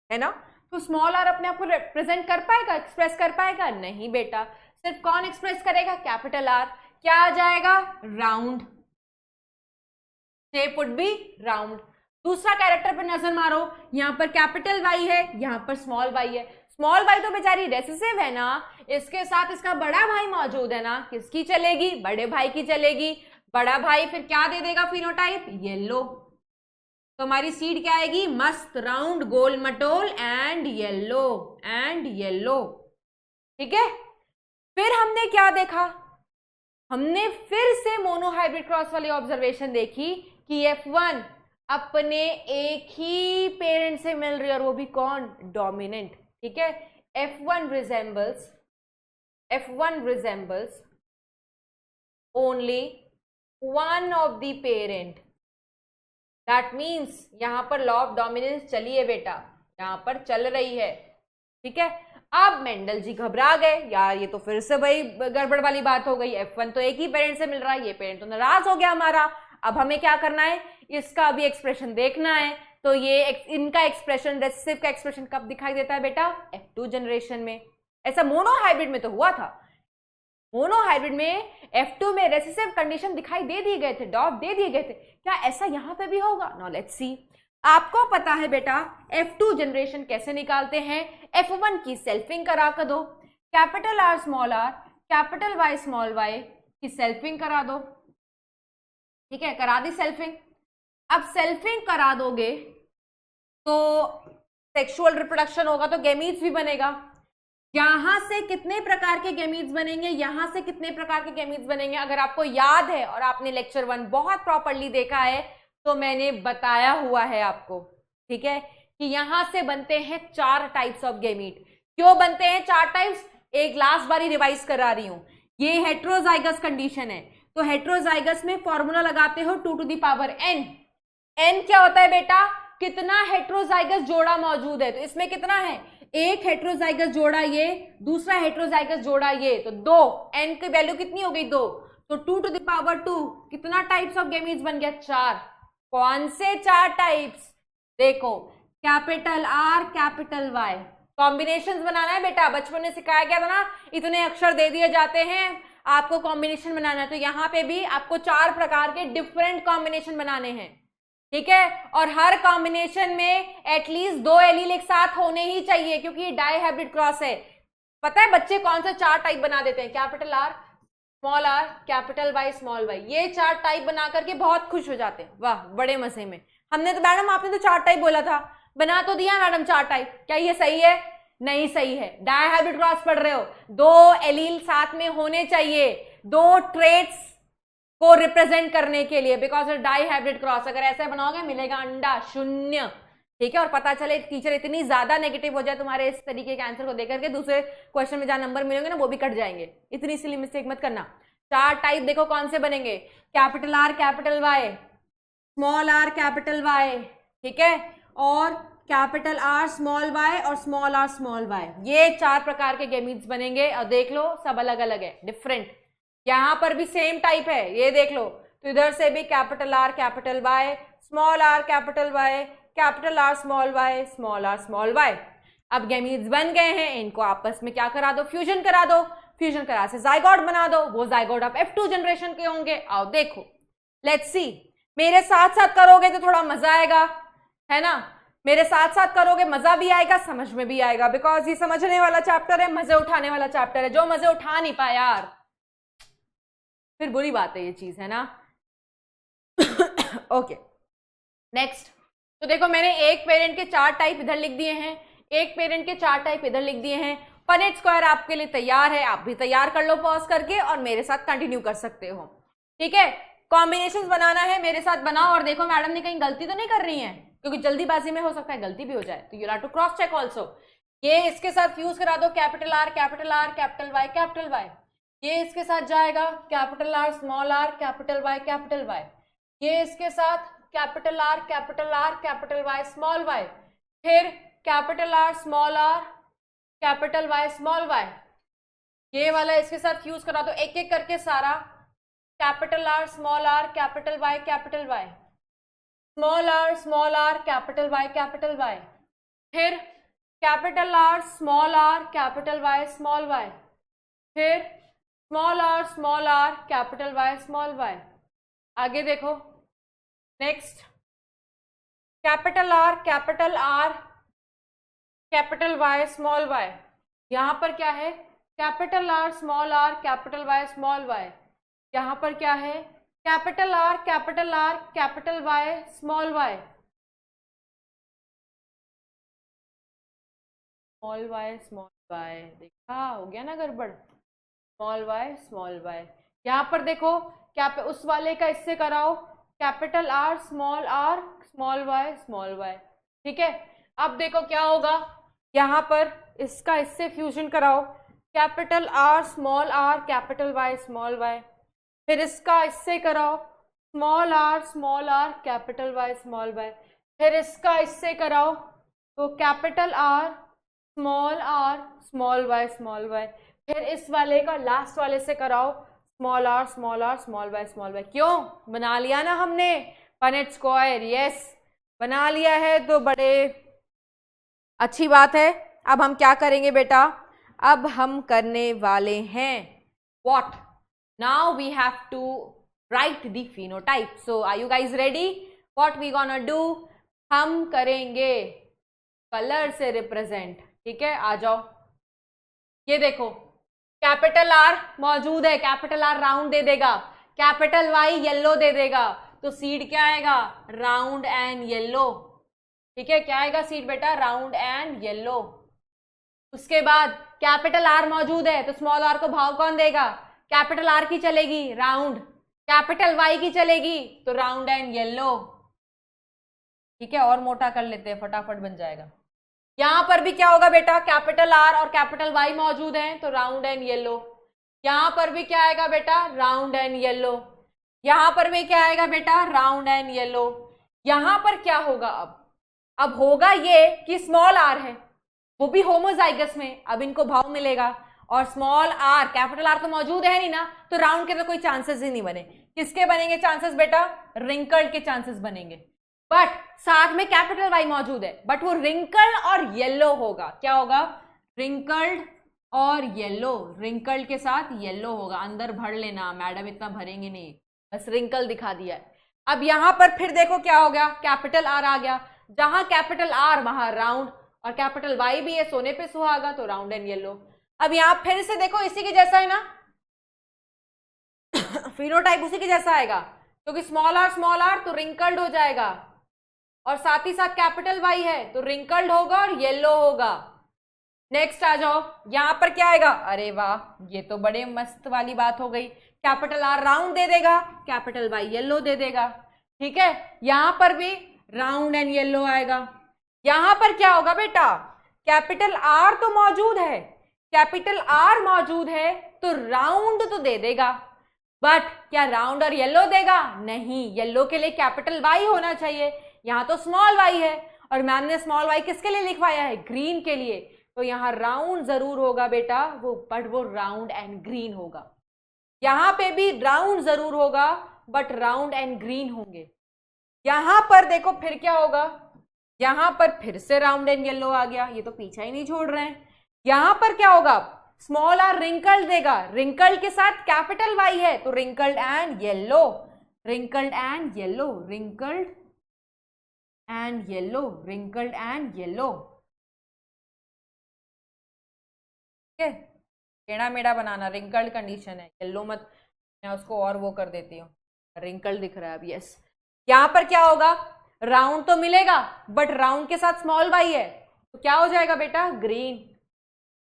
है ना। तो स्मॉल r अपने आप को रिप्रेजेंट कर पाएगा, एक्सप्रेस कर पाएगा? नहीं बेटा, सिर्फ कौन एक्सप्रेस करेगा, कैपिटल R। क्या आ जाएगा, round, shape would be round. दूसरा कैरेक्टर पर नजर मारो, यहां पर कैपिटल Y है, यहां पर स्मॉल y है। स्मॉल y तो बेचारी रेसेसिव है ना, इसके साथ इसका बड़ा भाई मौजूद है ना, किसकी चलेगी, बड़े भाई की चलेगी। बड़ा भाई फिर क्या दे देगा फिनोटाइप, येलो। तो हमारी सीड क्या आएगी, मस्त राउंड गोल मटोल एंड येलो। ठीक है, फिर हमने क्या देखा, हमने फिर से मोनोहाइब्रिड क्रॉस वाली ऑब्जर्वेशन देखी कि F1 अपने एक ही पेरेंट से मिल रही है और वो भी कौन, डोमिनेंट। ठीक है, F1 resembles only one of the parent। That means यहां पर लॉ ऑफ डोमिनेंस चली है बेटा, यहां पर चल रही है। ठीक है, अब मेंडल जी घबरा गए, यार ये तो फिर से भाई गड़बड़ वाली बात हो गई, F1 तो एक ही पेरेंट से मिल रहा है, ये पेरेंट तो नाराज हो गया हमारा। अब हमें क्या करना है, इसका भी एक्सप्रेशन देखना है। तो ये इनका एक्सप्रेशन, रेसेसिव का एक्सप्रेशन कब दिखाई देता है बेटा, F2 जनरेशन में। ऐसा मोनोहाइब्रिड में तो हुआ था, मोनोहाइब्रिड में F2 में रेसेसिव कंडीशन दिखाई दे दिए गए थे, डॉट दे दिए गए थे। क्या ऐसा यहां पे भी होगा, नाउ लेट्स सी। आपको पता है बेटा F2 जनरेशन कैसे निकालते हैं, F1 की सेल्फिंग करा कर दो, capital R small r, capital Y small y की सेल्फिंग करा दो। ठीक है, करा दी सेल्फिंग। अब सेल्फिंग करा दोगे तो सेक्सुअल रिप्रोडक्शन होगा, तो गैमीट्स भी बनेगा। यहां से कितने प्रकार के गैमीट्स बनेंगे, यहां से कितने प्रकार के गैमीट्स बनेंगे। अगर आपको याद है और आपने लेक्चर 1 बहुत प्रॉपर्ली देखा है तो मैंने बताया हुआ है आपको, ठीक है, कि यहां से बनते हैं 4 टाइप्स ऑफ गैमीट। क्यों बनते हैं 4 टाइप्स, एक लास्ट बारी रिवाइज करा रही हूं। ये हेट्रोजाइगस कंडीशन है, तो हेट्रोजाइगस में फॉर्मूला लगाते हो 2 to the power n। n क्या होता है बेटा, कितना हेट्रोजाइगस जोड़ा मौजूद है। तो इसमें कितना है, एक हेट्रोजाइगस जोड़ा ये, दूसरा हेट्रोजाइगस जोड़ा ये, तो 2। n की वैल्यू कितनी हो गई, 2। तो 2 to the power 2, कितना टाइप्स ऑफ गैमीट्स बन गया, 4। कौन से 4 टाइप्स, देखो capital R capital Y, combinations बनाना है बेटा। बचपन में सिखाया गया था ना, इतने अक्षर दे दिए जाते हैं, आपको कॉम्बिनेशन बनाना है। तो यहां पे भी आपको 4 प्रकार के डिफरेंट कॉम्बिनेशन बनाने हैं। ठीक है, और हर कॉम्बिनेशन में एटलीस्ट 2 एलील एक साथ होने ही चाहिए, क्योंकि ये डायहाइब्रिड क्रॉस है। पता है बच्चे कौन से 4 टाइप बना देते हैं, capital R small r, capital Y small y, ये 4 टाइप बना करके बहुत खुश हो जाते हैं, वाह बड़े मजे में। हमने तो मैडम, आपने तो 4 टाइप बोला था, बना तो दिया मैडम 4 टाइप, क्या ये सही है, नहीं सही है। डायहाइब्रिड क्रॉस पढ़ रहे हो, 2 एलील साथ में होने चाहिए, 2 ट्रेट्स को रिप्रेजेंट करने के लिए, बिकॉज डायहाइब्रिड क्रॉस। अगर ऐसे बनाओगे मिलेगा अंडा, शून्य। ठीक है, और पता चले टीचर इतनी ज्यादा नेगेटिव हो जाए तुम्हारे इस तरीके के आंसर को देकर के दूसरे क्वेश्चन में जहां नंबर मिलेंगे ना वो भी कट जाएंगे, इतनी सिली मिस्टेक मत करना। 4 टाइप देखो कौन से बनेंगे, capital R capital Y, small R capital Y, ठीक है, और कैपिटल आर स्मॉल वाई और स्मॉल आर स्मॉल वाई, ये 4 प्रकार के गैमीट्स बनेंगे। और देख लो सब अलग अलग है, डिफरेंट। यहां पर भी सेम टाइप है, ये देख लो, तो इधर से भी capital R capital Y, small R capital Y, capital R small Y, small R small Y. अब गैमीट्स बन गए हैं, इनको आपस में क्या करा दो, फ्यूजन करा दो, फ्यूजन करा से जाइगोट बना दो, वो जाइगोट अब F2 जनरेशन के होंगे। आओ देखो, लेट्स सी, मेरे साथ साथ करोगे तो थोड़ा मजा आएगा, है ना, मेरे साथ साथ करोगे मजा भी आएगा, समझ में भी आएगा, बिकॉज ये समझने वाला चैप्टर है, मजे उठाने वाला चैप्टर है। जो मजे उठा नहीं पाया यार फिर बुरी बात है ये चीज, है ना। ओके नेक्स्ट, तो देखो मैंने एक पेरेंट के 4 टाइप इधर लिख दिए हैं, एक पेरेंट के 4 टाइप इधर लिख दिए हैं। पनेट स्क्वायर आपके लिए तैयार है, आप भी तैयार कर लो पॉज करके और मेरे साथ कंटिन्यू कर सकते हो, ठीक है। कॉम्बिनेशंस बनाना है, मेरे साथ बनाओ और देखो मैडम ने कहीं गलती तो नहीं कर रही है, क्योंकि जल्दीबाजी में हो सकता है गलती भी हो जाए, तो you have to cross check also. ये इसके साथ फ्यूज करा दो, capital R capital Y capital Y, ये इसके साथ जाएगा capital R small R capital Y, ये इसके साथ capital R capital Y small Y, फिर capital R small R capital Y small Y, ये वाला इसके साथ फ्यूज करा दो एक एक करके सारा, capital R small R capital Y small R capital Y, फिर capital R small R capital Y small Y, फिर small R capital Y small Y. आगे देखो next, capital R capital Y small Y, यहां पर क्या है, capital R capital Y small Y, यहां पर क्या है, capital R capital Y small Y, small Y, देखा हो गया ना गड़बड़, स्मॉल वाई। यहां पर देखो क्या उस वाले का इससे कराओ, कैपिटल आर स्मॉल वाई, ठीक है। अब देखो क्या होगा, यहां पर इसका इससे फ्यूजन कराओ, capital R capital Y small Y, फिर इसका इससे कराओ small R capital Y small Y, फिर इसका इससे कराओ तो कैपिटल आर स्मॉल वाई, फिर इस वाले का लास्ट वाले से कराओ स्मॉल वाई। क्यों बना लिया ना हमने पनेट स्क्वायर, यस बना लिया है, तो बड़े अच्छी बात है। अब हम क्या करेंगे बेटा, अब हम करने वाले हैं what, now we have to write the phenotype. So are you guys ready, what we gonna do, हम करेंगे कलर से रिप्रेजेंट, ठीक है। आ जाओ, ये देखो कैपिटल आर मौजूद है, कैपिटल आर राउंड दे देगा, कैपिटल वाई येलो दे देगा, तो सीड क्या आएगा, राउंड एंड येलो, ठीक है। क्या आएगा सीड बेटा, राउंड एंड येलो। उसके बाद कैपिटल आर मौजूद है तो स्मॉल आर को भाव कौन देगा, कैपिटल आर की चलेगी राउंड, कैपिटल वाई की चलेगी तो राउंड एंड येलो, ठीक है। और मोटा कर लेते हैं, फटाफट बन जाएगा। यहां पर भी क्या होगा बेटा, कैपिटल आर और कैपिटल वाई मौजूद हैं तो राउंड एंड येलो, यहां पर भी क्या आएगा बेटा, राउंड एंड येलो, यहां पर भी क्या आएगा बेटा, राउंड एंड येलो। यहां पर क्या होगा, अब होगा ये कि स्मॉल आर है, वो भी होमोजाइगस में, अब इनको भाव मिलेगा, और स्मॉल आर कैपिटल आर तो मौजूद है नहीं ना, तो राउंड के तो कोई चांसेस ही नहीं बने। किसके बनेंगे चांसेस बेटा, रिंकल्ड के चांसेस बनेंगे, बट साथ में कैपिटल वाई मौजूद है, बट वो रिंकल्ड और येलो होगा। क्या होगा, रिंकल्ड और येलो, रिंकल्ड के साथ येलो होगा। अंदर भर लेना, मैडम इतना भरेंगे नहीं, बस रिंकल दिखा दिया है। अब यहां पर फिर देखो क्या हो गया, कैपिटल आर आ गया, जहां कैपिटल आर वहां राउंड, और कैपिटल वाई भी है, सोने पे सुहागा, तो राउंड एंड येलो। अब यहां फिर से देखो इसी के जैसा है ना, फिनोटाइप उसी के जैसा आएगा, क्योंकि स्मॉल आर तो रिंकल्ड हो जाएगा, और साथ ही साथ कैपिटल वाई है तो रिंकल्ड होगा और येलो होगा। नेक्स्ट आ जाओ, यहां पर क्या आएगा, अरे वाह ये तो बड़े मस्त वाली बात हो गई, कैपिटल आर राउंड दे देगा, कैपिटल वाई येलो दे देगा, ठीक है। यहां पर भी राउंड एंड येलो आएगा, यहां पर क्या होगा बेटा, कैपिटल आर तो मौजूद है, कैपिटल आर मौजूद है तो राउंड तो दे देगा, बट क्या राउंड और येलो देगा? नहीं, येलो के लिए कैपिटल वाई होना चाहिए, यहां तो स्मॉल वाई है, और मैम ने स्मॉल वाई किसके लिए लिखवाया है? ग्रीन के लिए, तो यहां राउंड जरूर होगा बेटा वो, बट वो राउंड एंड ग्रीन होगा। यहां पे भी राउंड जरूर होगा बट राउंड एंड ग्रीन होंगे। यहां पर देखो फिर क्या होगा, यहां पर फिर से राउंड एंड येलो आ गया, ये तो पीछा ही नहीं छोड़ रहे हैं। यहां पर क्या होगा, स्मॉल आर रिंकल्ड देगा, रिंकल्ड के साथ कैपिटल वाई है तो wrinkled and yellow, wrinkled and yellow, wrinkled and yellow, wrinkled and yellow. ठीक है, टेढ़ा मेढ़ा बनाना, रिंकल्ड कंडीशन है, येलो मत, मैं उसको और वो कर देती हूँ, रिंकल्ड दिख रहा है अब, यस। यहां पर क्या होगा, राउंड तो मिलेगा बट राउंड के साथ स्मॉल वाई है तो क्या हो जाएगा बेटा, green,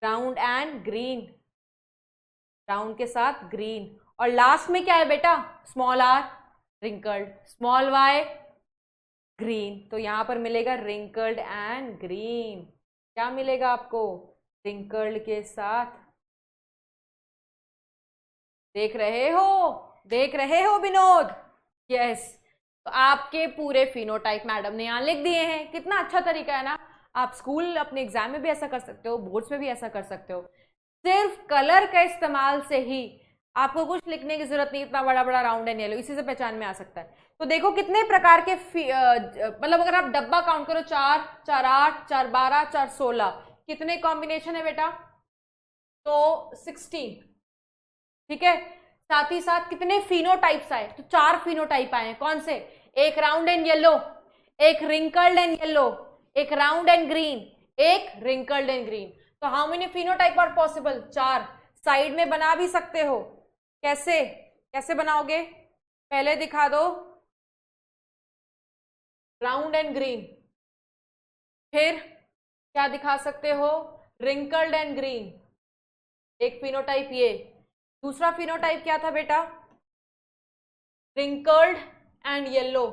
round and green, round के साथ ग्रीन। और लास्ट में क्या है बेटा, small R wrinkled, small Y green, तो यहां पर मिलेगा रिंकल्ड एंड ग्रीन। क्या मिलेगा आपको, रिंकल्ड के साथ, देख रहे हो, देख रहे हो विनोद? यस, तो आपके पूरे फिनोटाइप मैडम ने यहां लिख दिए हैं। कितना अच्छा तरीका है ना, आप स्कूल अपने एग्जाम में भी ऐसा कर सकते हो, बोर्ड्स में भी ऐसा कर सकते हो, सिर्फ कलर का इस्तेमाल से ही, आपको कुछ लिखने की जरूरत नहीं, इतना बड़ा बड़ा राउंड एंड येलो इसी से पहचान में आ सकता है। तो देखो कितने प्रकार के मतलब अगर आप डब्बा काउंट करो, 4 4 8 4 12 4 16, कितने कॉम्बिनेशन है बेटा, तो 16। ठीक है, साथ ही साथ कितने फिनोटाइप्स आए, तो 4 फिनोटाइप आए, कौन से, एक राउंड एंड येलो, एक रिंकल्ड एंड येलो, एक राउंड एंड ग्रीन, एक रिंकल्ड एंड ग्रीन। तो how many phenotype are possible, 4। Side में बना भी सकते हो, कैसे, कैसे बनाओगे, पहले दिखा दो राउंड एंड ग्रीन, फिर क्या दिखा सकते हो, रिंकल्ड एंड ग्रीन, एक फिनोटाइप ये। दूसरा फिनोटाइप क्या था बेटा, wrinkled and yellow,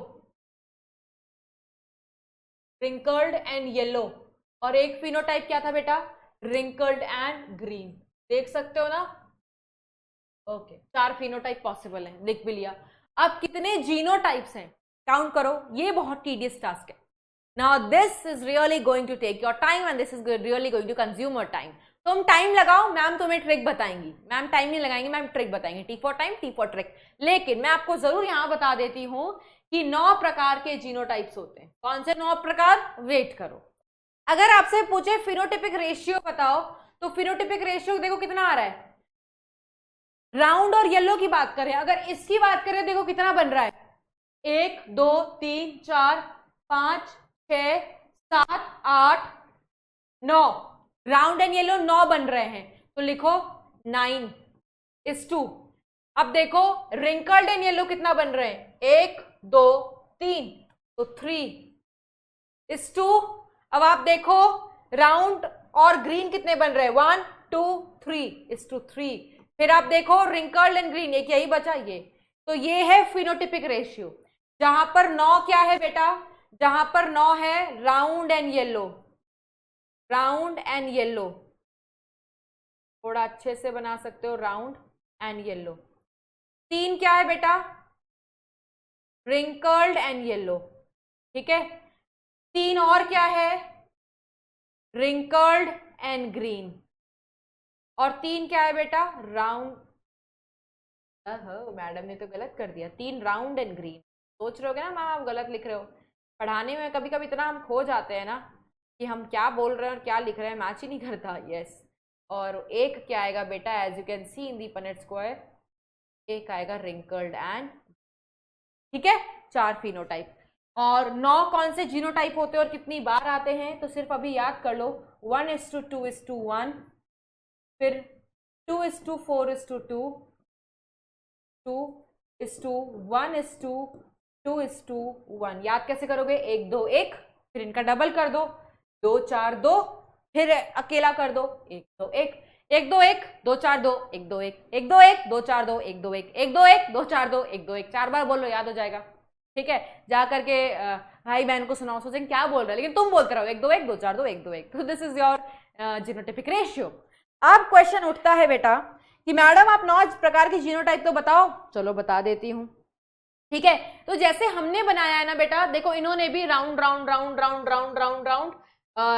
wrinkled and yellow. और एक फिनोटाइप क्या था बेटा, रिंकल्ड एंड ग्रीन, देख सकते हो ना। ओके, 4 फिनोटाइप पॉसिबल है, लिख भी लिया। अब कितने जीनोटाइप्स हैं काउंट करो, ये बहुत टीडियस टास्क है। Now this is really going to take your time and this is really going to consume your time. तुम टाइम लगाओ, मैम तुम्हें ट्रिक बताएंगी, मैम टाइम नहीं लगाएंगी, मैम ट्रिक बताएंगी, T for time, T for trick. लेकिन मैं आपको जरूर यहां बता देती हूं कि 9 प्रकार के जीनोटाइप्स होते हैं। कौन से 9 प्रकार, वेट करो। अगर आपसे पूछे फिनोटिपिक रेशियो बताओ, तो फिनोटिपिक रेशियो देखो कितना आ रहा है, राउंड और येलो की बात करें, अगर इसकी बात करें देखो कितना बन रहा है, 1 2 3 4 5 6 7 8 9, राउंड एंड येलो 9 बन रहे हैं, तो लिखो 9:2। अब देखो रिंकल्ड एंड येलो कितना बन रहे हैं, 1 2 3, तो 3:2। अब आप देखो राउंड और ग्रीन कितने बन रहे हैं, 1 2 3:3। फिर आप देखो रिंकल्ड एंड ग्रीन, एक यही बचा ये, तो ये है फिनोटिपिक रेशियो। जहां पर 9 क्या है बेटा, जहां पर 9 है round and yellow, round and yellow, थोड़ा अच्छे से बना सकते हो, राउंड एंड येलो। 3 क्या है बेटा, रिंकल्ड एंड येलो। ठीक है, 3 और क्या है, रिंकल्ड एंड ग्रीन। और 3 क्या है बेटा, राउंड, मैडम ने तो गलत कर दिया, 3 राउंड एंड ग्रीन। सोच रहे होगे ना मैम आप गलत लिख रहे हो, पढ़ाने में कभी कभी इतना हम खो जाते हैं ना कि हम क्या बोल रहे हैं और क्या लिख रहे हैं, मैच ही नहीं करता। यस, और एक क्या आएगा बेटा, as you can see in the Punnett square, एक आएगा रिंकल्ड एंड। ठीक है, 4 फिनोटाइप। और 9 कौन से जीनोटाइप होते हैं और कितनी बार आते हैं, तो सिर्फ अभी याद कर लो, 1:2:1, फिर 2:4:2, 2:1:2:1। याद कैसे करोगे, 1 2 1, फिर इनका डबल कर दो, 2 4 2, फिर अकेला कर दो, 1 2 1, 1 2 1 2 4 2 1 2 1, 1 2 1 2 4 2 1 2 1, 1 2 1 2 4 2 1 2 1, 4 बार बोलो, याद हो जाएगा। ठीक है, जा करके भाई बहन को सुनाओ, सोचेंगे क्या बोल रहा है, लेकिन तुम बोलते रहो 1 2 1 2 4 2 1 2 1। तो this is your genotypic ratio. अब क्वेश्चन उठता है बेटा कि मैडम आप 9 प्रकार की जीनोटाइप तो बताओ। चलो बता देती हूँ, ठीक है। तो जैसे हमने बनाया है ना बेटा, देखो इन्होंने भी round round round round round round round,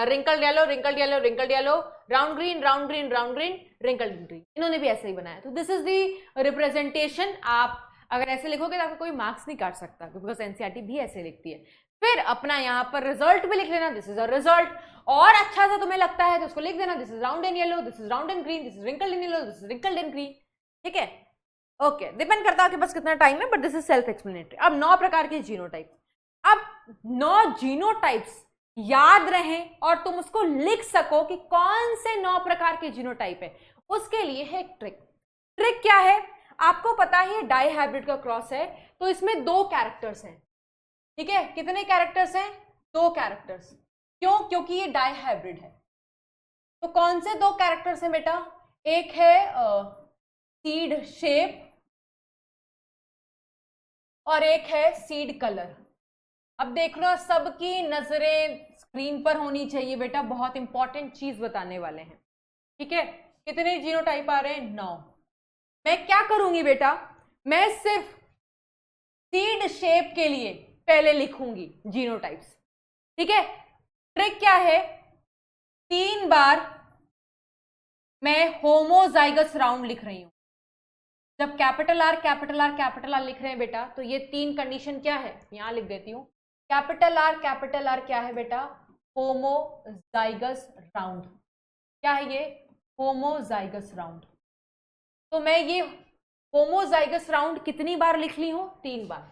wrinkled yellow wrinkled yellow wrinkled yellow, round green round green round green, wrinkled green, इन्होंने भी ऐसे ही बनाया। तो दिस इज द रिप्रेजेंटेशन। आप अगर ऐसे लिखोगे तो आपको कोई मार्क्स नहीं काट सकता, बिकॉज एनसीईआरटी भी ऐसे लिखती है। फिर अपना यहाँ पर रिजल्ट भी लिख लेना, दिस इज अ रिजल्ट। और अच्छा सा तुम्हें लगता है तो उसको लिख देना, this is round in yellow, this is round in green, this is wrinkled in yellow, this is wrinkled in green, ठीक है। ओके, डिपेंड करता है आपके पास कितना टाइम है, but this is self explanatory. अब 9 प्रकार के जीनोटाइप्स, अब 9 जीनोटाइप्स याद रहें और तुम उसको लिख सको कि कौन से 9 प्रकार के जीनोटाइप है, उसके लिए है एक ट्रिक। ट्रिक क्या है? आपको पता है डाई हाइब्रिड का क्रॉस है, तो इसमें 2 कैरेक्टर्स हैं, ठीक है। कितने कैरेक्टर्स हैं? 2 कैरेक्टर्स। क्यों? क्योंकि ये डाई हाइब्रिड है। तो कौन से 2 कैरेक्टर्स हैं बेटा? एक है सीड शेप और एक है सीड कलर। अब देख लो, सबकी नजरें स्क्रीन पर होनी चाहिए बेटा, बहुत इंपॉर्टेंट चीज बताने वाले हैं, ठीक है। कितने जीनोटाइप आ रहे हैं? 9। मैं क्या करूंगी बेटा, मैं सिर्फ सीड शेप के लिए पहले लिखूंगी जीनोटाइप्स, ठीक है। ट्रिक क्या है? 3 बार मैं होमोजाइगस राउंड लिख रही हूं। जब capital R capital R capital are लिख रहे हैं बेटा, तो ये 3 कंडीशन क्या है, यहां लिख देती हूं। कैपिटल आर क्या है बेटा? Homozygous round. क्या है ये? Homozygous round. तो मैं ये होमोजाइगस राउंड कितनी बार लिख ली हूं? 3 बार।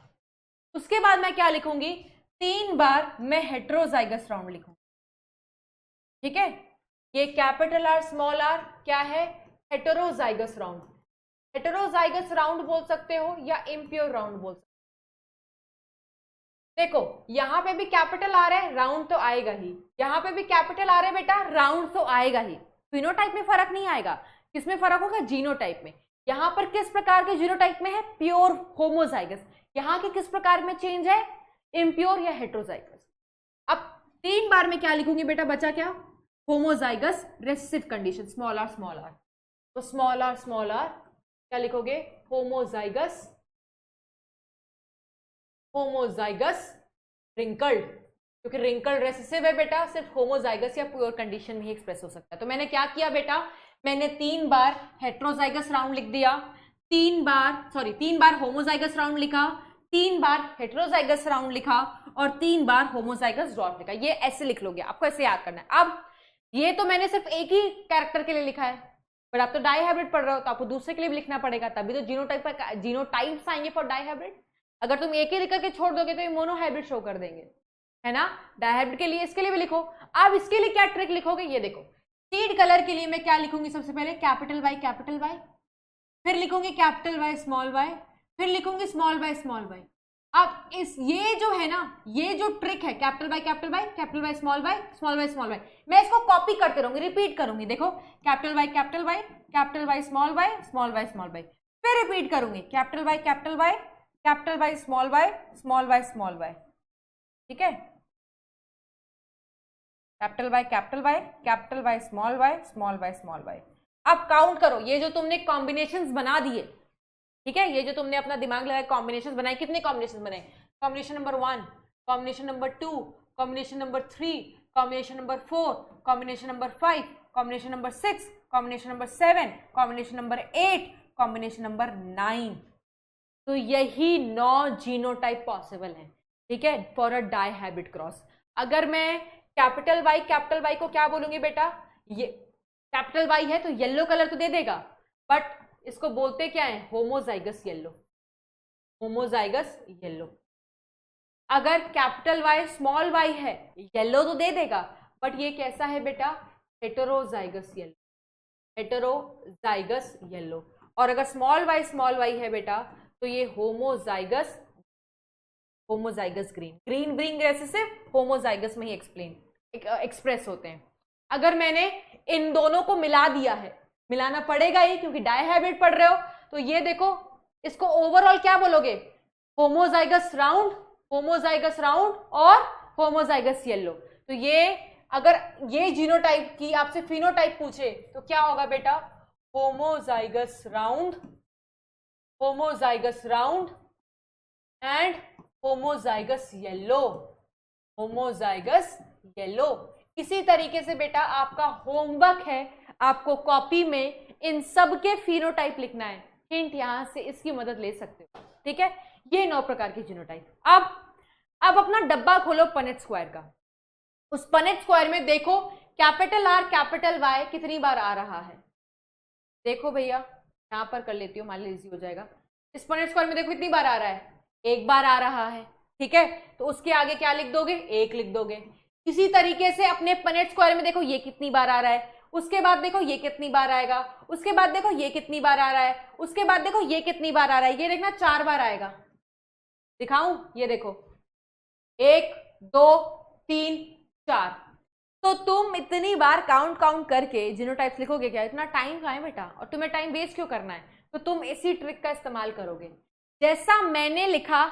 उसके बाद मैं क्या लिखूंगी? 3 बार मैं हेट्रोजाइगस राउंड लिखूंगी, ठीक है। ये कैपिटल आर स्मॉल आर क्या है? Heterozygous round. हेटेरोजाइगस राउंड बोल सकते हो या इम्प्योर राउंड बोल सकते हो। देखो यहां पे भी कैपिटल आ रहा है, राउंड तो आएगा ही। यहां पे भी कैपिटल आ रहा है बेटा, राउंड तो आएगा ही। फिनोटाइप में फर्क नहीं आएगा। किसमें फर्क होगा? जीनोटाइप में। यहां पर किस प्रकार के जीनोटाइप में है? Pure homozygous. यहां के किस प्रकार में चेंज है? इम्प्योर या हेट्रोजाइगस। अब 3 बार में क्या लिखूंगी बेटा? बचा क्या? Homozygous recessive condition, small R small R. तो स्मॉल आर क्या लिखोगे? होमोजाइगस रिंकल्ड, क्योंकि रिंकल्ड रेसेसिव है बेटा, सिर्फ होमोजाइगस या प्योर कंडीशन में ही एक्सप्रेस हो सकता है। तो मैंने क्या किया बेटा, मैंने 3 बार हेट्रोजाइगस राउंड लिख दिया, 3 बार होमोजाइगस राउंड लिखा, 3 बार हेट्रोजाइगस राउंड लिखा और 3 बार होमोजाइगस डॉट लिखा। ये ऐसे लिख लोगे, आपको ऐसे याद करना है। अब ये तो मैंने सिर्फ एक ही कैरेक्टर के लिए लिखा है, बट आप तो डाई हाइब्रिड पढ़ रहे हो, तो आपको दूसरे के लिए भी लिखना पड़ेगा, तभी तो जीनोटाइप्स आएंगे फॉर डाई हाइब्रिड। अगर तुम एक ही लिख करके छोड़ दोगे तो ये मोनो हाइब्रिड शो कर देंगे, है ना। डायहाइब्रिड के लिए इसके लिए भी लिखो। अब इसके लिए क्या ट्रिक लिखोगे, ये देखो। सीड कलर के लिए मैं क्या लिखूंगी? सबसे पहले कैपिटल वाई, फिर लिखूंगी कैपिटल वाई स्मॉल वाई, फिर लिखूंगी स्मॉल वाई स्मॉल वाई। अब ये जो है ना, ये जो ट्रिक है, capital Y small Y small Y small Y, मैं इसको कॉपी करते रहूंगी, रिपीट करूंगी। देखो capital Y small Y small Y, फिर रिपीट करूंगी कैपिटल वाई स्मॉल वाई, ठीक है। Capital Y small Y. अब काउंट करो, ये जो तुमने कॉम्बिनेशंस बना दिए, ठीक है, ये जो तुमने अपना दिमाग लगाया कॉम्बिनेशंस बनाए, कितने कॉम्बिनेशन बनाए? Combination number 1, combination number 2, combination number 3, combination number 4, combination number 5, combination number 6, combination number 7, combination number 8, combination number 9। तो यही 9 जीनोटाइप पॉसिबल है, ठीक है, for a dihybrid cross. अगर मैं कैपिटल वाई को क्या बोलूंगी बेटा? ये कैपिटल वाई है तो येलो कलर तो दे देगा, बट इसको बोलते क्या है? Homozygous yellow. अगर कैपिटल वाई स्मॉल वाई है, येलो तो दे देगा, बट ये कैसा है बेटा? Heterozygous yellow. और अगर स्मॉल वाई है बेटा, तो ये होमोजाइगस ग्रीन रेसेसिव होमोजाइगस में ही एक्सप्रेस होते हैं। अगर मैंने इन दोनों को मिला दिया है, मिलाना पड़ेगा ही क्योंकि डाई हाइब्रिड पढ़ रहे हो, तो ये देखो, इसको ओवरऑल क्या बोलोगे? होमोजाइगस राउंड होमोजाइगस राउंड और होमोजाइगस येलो। तो ये अगर ये जीनोटाइप की आपसे फिनोटाइप पूछे तो क्या होगा बेटा, homozygous round, homozygous round and homozygous yellow, homozygous yellow. इसी तरीके से बेटा आपका होमवर्क है, आपको कॉपी में इन सब के फिनोटाइप लिखना है। हिंट यहां से इसकी मदद ले सकते हो, ठीक है। ये 9 प्रकार के जीनोटाइप। अब अपना डब्बा खोलो पनेट स्क्वायर का। उस पनेट स्क्वायर में देखो कैपिटल आर कैपिटल वाई कितनी बार आ रहा है। देखो भैया यहां पर कर लेती हूँ, मान लीजिए इजी हो जाएगा। इस पनेट स्क्वायर में देखो कितनी बार आ रहा है, एक बार आ रहा है, ठीक है। तो उसके आगे क्या लिख दोगे, 1 लिख दोगे। इसी तरीके से अपने पनेट स्क्वायर में देखो ये कितनी बार आ रहा है, उसके बाद देखो ये कितनी बार आएगा, उसके बाद देखो ये कितनी बार आ रहा है, उसके बाद देखो ये कितनी बार आ रहा है। ये देखना 4 बार आएगा। दिखाऊं, ये देखो 1 2 3 4। तो तुम इतनी बार काउंट करके जीनोटाइप्स लिखोगे क्या, इतना टाइम कहाँ है बेटा, और तुम्हें टाइम वेस्ट क्यों करना है। तो तुम इसी ट्रिक का इस्तेमाल करोगे। जैसा मैंने लिखा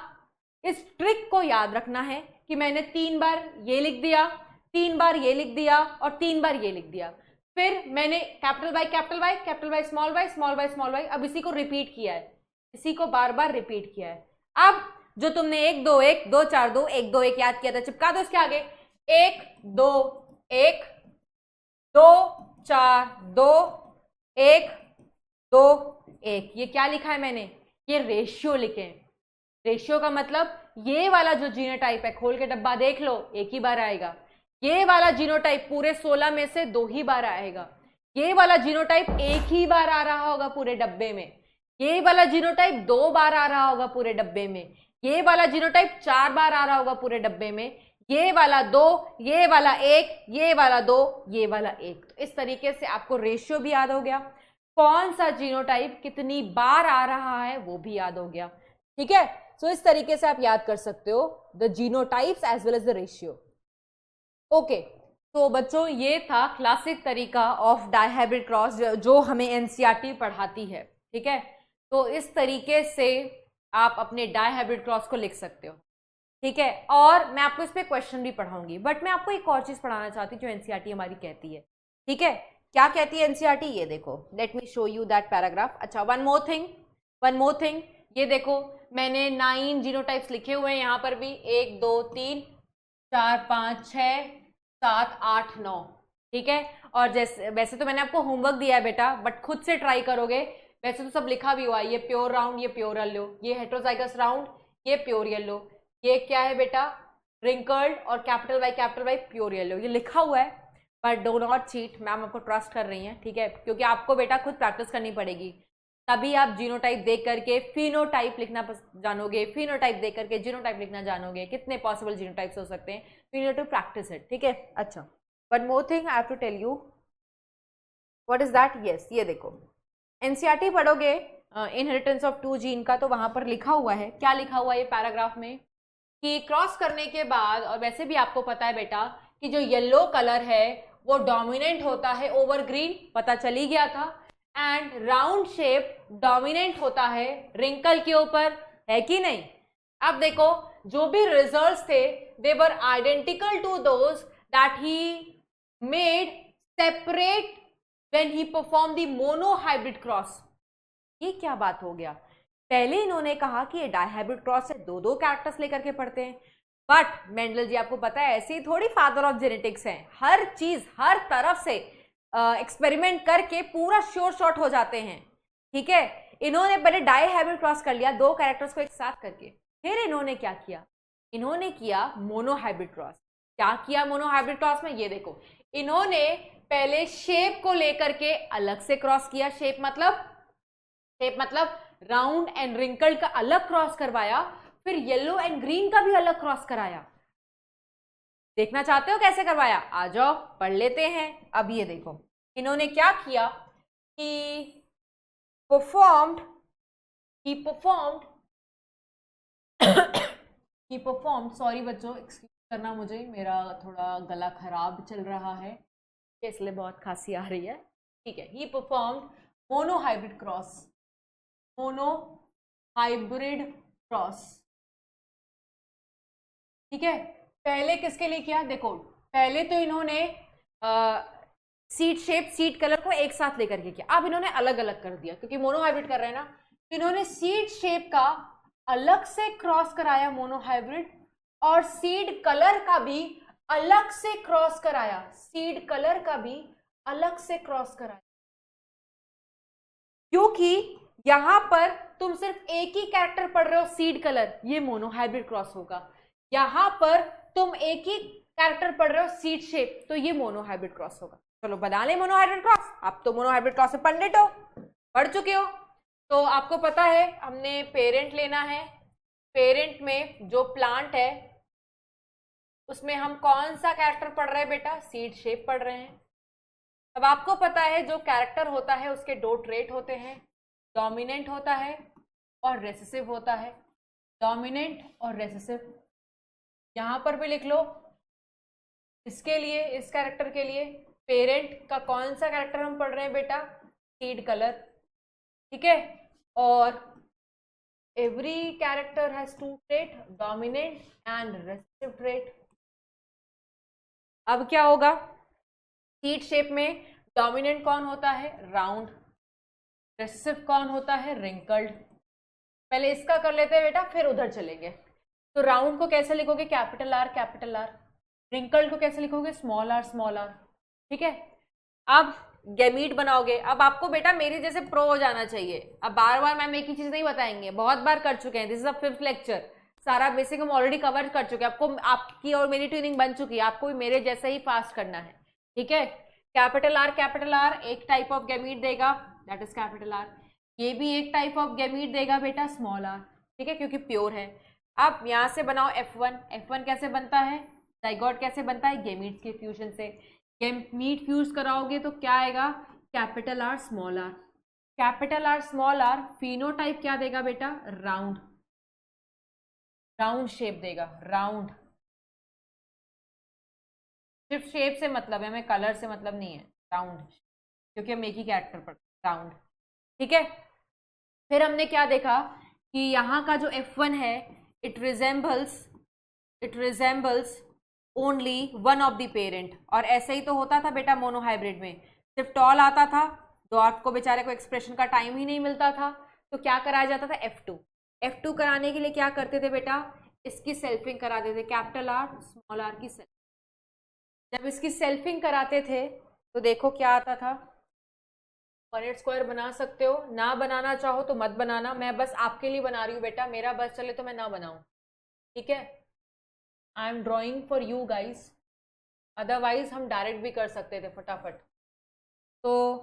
इस ट्रिक को याद रखना है कि मैंने 3 बार ये लिख दिया, 3 बार ये लिख दिया और 3 बार ये लिख दिया। फिर मैंने capital Y capital Y capital Y small Y small Y small Y, अब इसी को रिपीट किया है, इसी को बार बार रिपीट किया है। अब जो तुमने 1 2 1 2 4 2 1 2 1 याद किया था, चिपका दो इसके आगे 1 2 1 2 4 2 1 2 1। ये क्या लिखा है मैंने, ये रेशियो लिखे हैं। रेशियो का मतलब ये वाला जो जीनोटाइप है, खोल के डब्बा देख लो, एक ही बार आएगा। ये वाला जीनोटाइप पूरे 16 में से 2 ही बार आएगा। ये वाला जीनोटाइप 1 ही बार आ रहा होगा पूरे डब्बे में। ये वाला जीनोटाइप 2 बार आ रहा होगा पूरे डब्बे में। ये वाला जीनोटाइप 4 बार आ रहा होगा पूरे डब्बे में। ये वाला 2, ये वाला 1, ये वाला 2, ये वाला 1। तो इस तरीके से आपको रेशियो भी याद हो गया, कौन सा जीनोटाइप कितनी बार आ रहा है वो भी याद हो गया, ठीक है। सो इस तरीके से आप याद कर सकते हो the genotypes as well as the ratio. Okay, तो बच्चों ये था क्लासिक तरीका ऑफ डायहाइब्रिड क्रॉस जो हमें एनसीईआरटी पढ़ाती है, ठीक है। तो इस तरीके से आप अपने डायहाइब्रिड क्रॉस को लिख सकते हो, ठीक है। और मैं आपको इस पे क्वेश्चन भी पढ़ाऊंगी, बट मैं आपको एक और चीज पढ़ाना चाहती हूँ जो एनसीईआरटी हमारी कहती है, ठीक है। क्या कहती है एनसीईआरटी, ये देखो, let me show you that paragraph. अच्छा, वन मोर थिंग, ये देखो मैंने 9 जीनोटाइप्स लिखे हुए हैं यहाँ पर भी, 1 2 3 4 5 6 7 8 9, ठीक है। और जैसे वैसे तो मैंने आपको होमवर्क दिया है बेटा, बट खुद से ट्राई करोगे। वैसे तो सब लिखा भी हुआ है, ये प्योर राउंड, ये प्योर येलो, ये हेट्रोजाइगस राउंड, ये प्योर येलो, ये क्या है बेटा रिंकल्ड, और कैपिटल वाई प्योर येलो, ये लिखा हुआ है। But do not cheat, ma'am आपको ट्रस्ट कर रही हैं, ठीक है, क्योंकि आपको बेटा खुद प्रैक्टिस करनी पड़ेगी, तभी आप जीनोटाइप देख करके फिनोटाइप लिखना जानोगे, फिनोटाइप देख करके जीनोटाइप लिखना जानोगे। कितने पॉसिबल जीनोटाइप्स हो सकते हैं, you need to practise it, ठीक है। अच्छा, one more thing I have to tell you, what is that, yes, ये देखो एनसीईआरटी पढ़ोगे इनहेरिटेंस ऑफ 2 जीन का, तो वहां पर लिखा हुआ है, क्या लिखा हुआ है ये पैराग्राफ में, कि क्रॉस करने के बाद, और वैसे भी आपको पता है बेटा कि जो येलो कलर है वो डोमिनेंट होता है ओवर ग्रीन, पता चल ही गया था, एंड राउंड शेप डोमिनेंट होता है रिंकल के ऊपर, है कि नहीं। अब देखो जो भी रिजल्ट्स थे they were identical to those that he made separate when he perform the monohybrid cross. ये क्या बात हो गया, पहले इन्होंने कहा कि ये डायहाइब्रिड क्रॉस है, 2 कैरेक्टर्स लेकर के पढ़ते हैं, बट मेंडल जी आपको पता है ऐसे ही थोड़ी फादर ऑफ जेनेटिक्स हैं, हर चीज हर तरफ से एक्सपेरिमेंट करके पूरा श्योर शॉट हो जाते हैं, ठीक है। इन्होंने पहले डायहाइब्रिड क्रॉस कर लिया 2 कैरेक्टर्स को एक साथ करके, फिर इन्होंने क्या किया, इन्होंने किया मोनोहाइब्रिड क्रॉस। क्या किया मोनोहाइब्रिड क्रॉस में, ये देखो इन्होंने पहले शेप को लेकर के अलग से क्रॉस किया, शेप मतलब राउंड एंड रिंकल्ड का अलग क्रॉस करवाया, फिर येलो एंड ग्रीन का भी अलग क्रॉस कराया। देखना चाहते हो कैसे करवाया, आ जाओ पढ़ लेते हैं। अब ये देखो इन्होंने क्या किया कि परफॉर्म्ड सॉरी बच्चों एक्सक्यूज करना मुझे, मेरा थोड़ा गला खराब चल रहा है इसलिए बहुत खांसी आ रही है, ठीक है। ही परफॉर्म्ड मोनोहाइब्रिड क्रॉस ठीक है, पहले किसके लिए किया, देखो पहले तो इन्होंने सीड शेप सीड कलर को एक साथ लेकर के किया, अब इन्होंने अलग अलग कर दिया क्योंकि मोनोहाइब्रिड कर रहे हैं ना, तो इन्होंने सीड शेप का अलग से क्रॉस कराया मोनोहाइब्रिड, और सीड कलर का भी अलग से क्रॉस कराया, सीड कलर का भी अलग से क्रॉस कराया, क्योंकि यहां पर तुम सिर्फ एक ही कैरेक्टर पढ़ रहे हो सीड कलर, ये मोनोहाइब्रिड क्रॉस होगा, यहां पर तुम एक ही कैरेक्टर पढ़ रहे हो सीड शेप, तो ये मोनोहाइब्रिड क्रॉस होगा। चलो बना ले मोनोहाइब्रिड क्रॉस, आप तो मोनोहाइब्रिड क्रॉस में पंडित हो, पढ़ चुके हो, तो आपको पता है हमने पेरेंट लेना है, पेरेंट में जो प्लांट है उसमें हम कौन सा कैरेक्टर पढ़ रहे हैं बेटा, सीड शेप पढ़ रहे हैं। अब आपको पता है जो कैरेक्टर होता है उसके दो ट्रेट होते हैं, डोमिनेंट होता है और रेसेसिव होता है, डोमिनेंट और रेसेसिव, यहां पर भी लिख लो। इसके लिए, इस कैरेक्टर के लिए पेरेंट का कौन सा कैरेक्टर हम पढ़ रहे हैं बेटा, सीड कलर, ठीक है, और every character has two trait, dominant and recessive trait. अब क्या होगा, सीड शेप में डोमिनेंट कौन होता है, राउंड, रेसेसिव कौन होता है, रिंकल्ड। पहले इसका कर लेते हैं बेटा, फिर उधर चलेंगे। तो राउंड को कैसे लिखोगे, capital R capital are, wrinkled को कैसे लिखोगे, स्मॉल आर स्मॉल आर, ठीक है। अब गैमीट बनाओगे, अब आपको बेटा मेरे जैसे प्रो हो जाना चाहिए, अब बार बार मैम एक ही चीज नहीं बताएंगे, बहुत बार कर चुके हैं, this is a 5th lecture, सारा बेसिक हम ऑलरेडी कवर कर चुके हैं, आपको आपकी और मेरी ट्यूनिंग बन चुकी है, आपको भी मेरे जैसे ही फास्ट करना है, ठीक है। कैपिटल आर एक टाइप ऑफ गैमीट देगा, दैट इज कैपिटल आर, ये भी एक टाइप ऑफ गैमीट देगा बेटा, स्मॉल आर, ठीक है, क्योंकि प्योर है। अब यहां से बनाओ F1 कैसे बनता है, जाइगोट कैसे बनता है, गैमीट्स के फ्यूजन से, गैमीट फ्यूज कराओगे तो क्या आएगा, capital R small R, capital R small R, phenotype क्या देगा बेटा, राउंड, राउंड शेप देगा, राउंड, सिर्फ शेप से मतलब है, हमें कलर से मतलब नहीं है, राउंड, क्योंकि हम एक ही कैरेक्टर पर, राउंड, ठीक है। फिर हमने क्या देखा कि यहाँ का जो F1 है, it resembles only one of the parent, और ऐसे ही तो होता था बेटा मोनोहाइब्रिड में, सिर्फ टॉल आता था, डॉर्फ को बेचारे को एक्सप्रेशन का टाइम ही नहीं मिलता था, तो क्या कराया जाता था, F2 कराने के लिए क्या करते थे बेटा, इसकी सेल्फिंग कराते थे, कैपिटल आर स्मॉल आर की सेल्फिंग। जब इसकी सेल्फिंग कराते थे तो देखो क्या आता था, पनेट स्क्वायर बना सकते हो, ना बनाना चाहो तो मत बनाना, मैं बस आपके लिए बना रही हूँ बेटा, मेरा बस चले तो मैं ना बनाऊं, ठीक है, I am drawing for you guys, otherwise हम डायरेक्ट भी कर सकते थे फटाफट। तो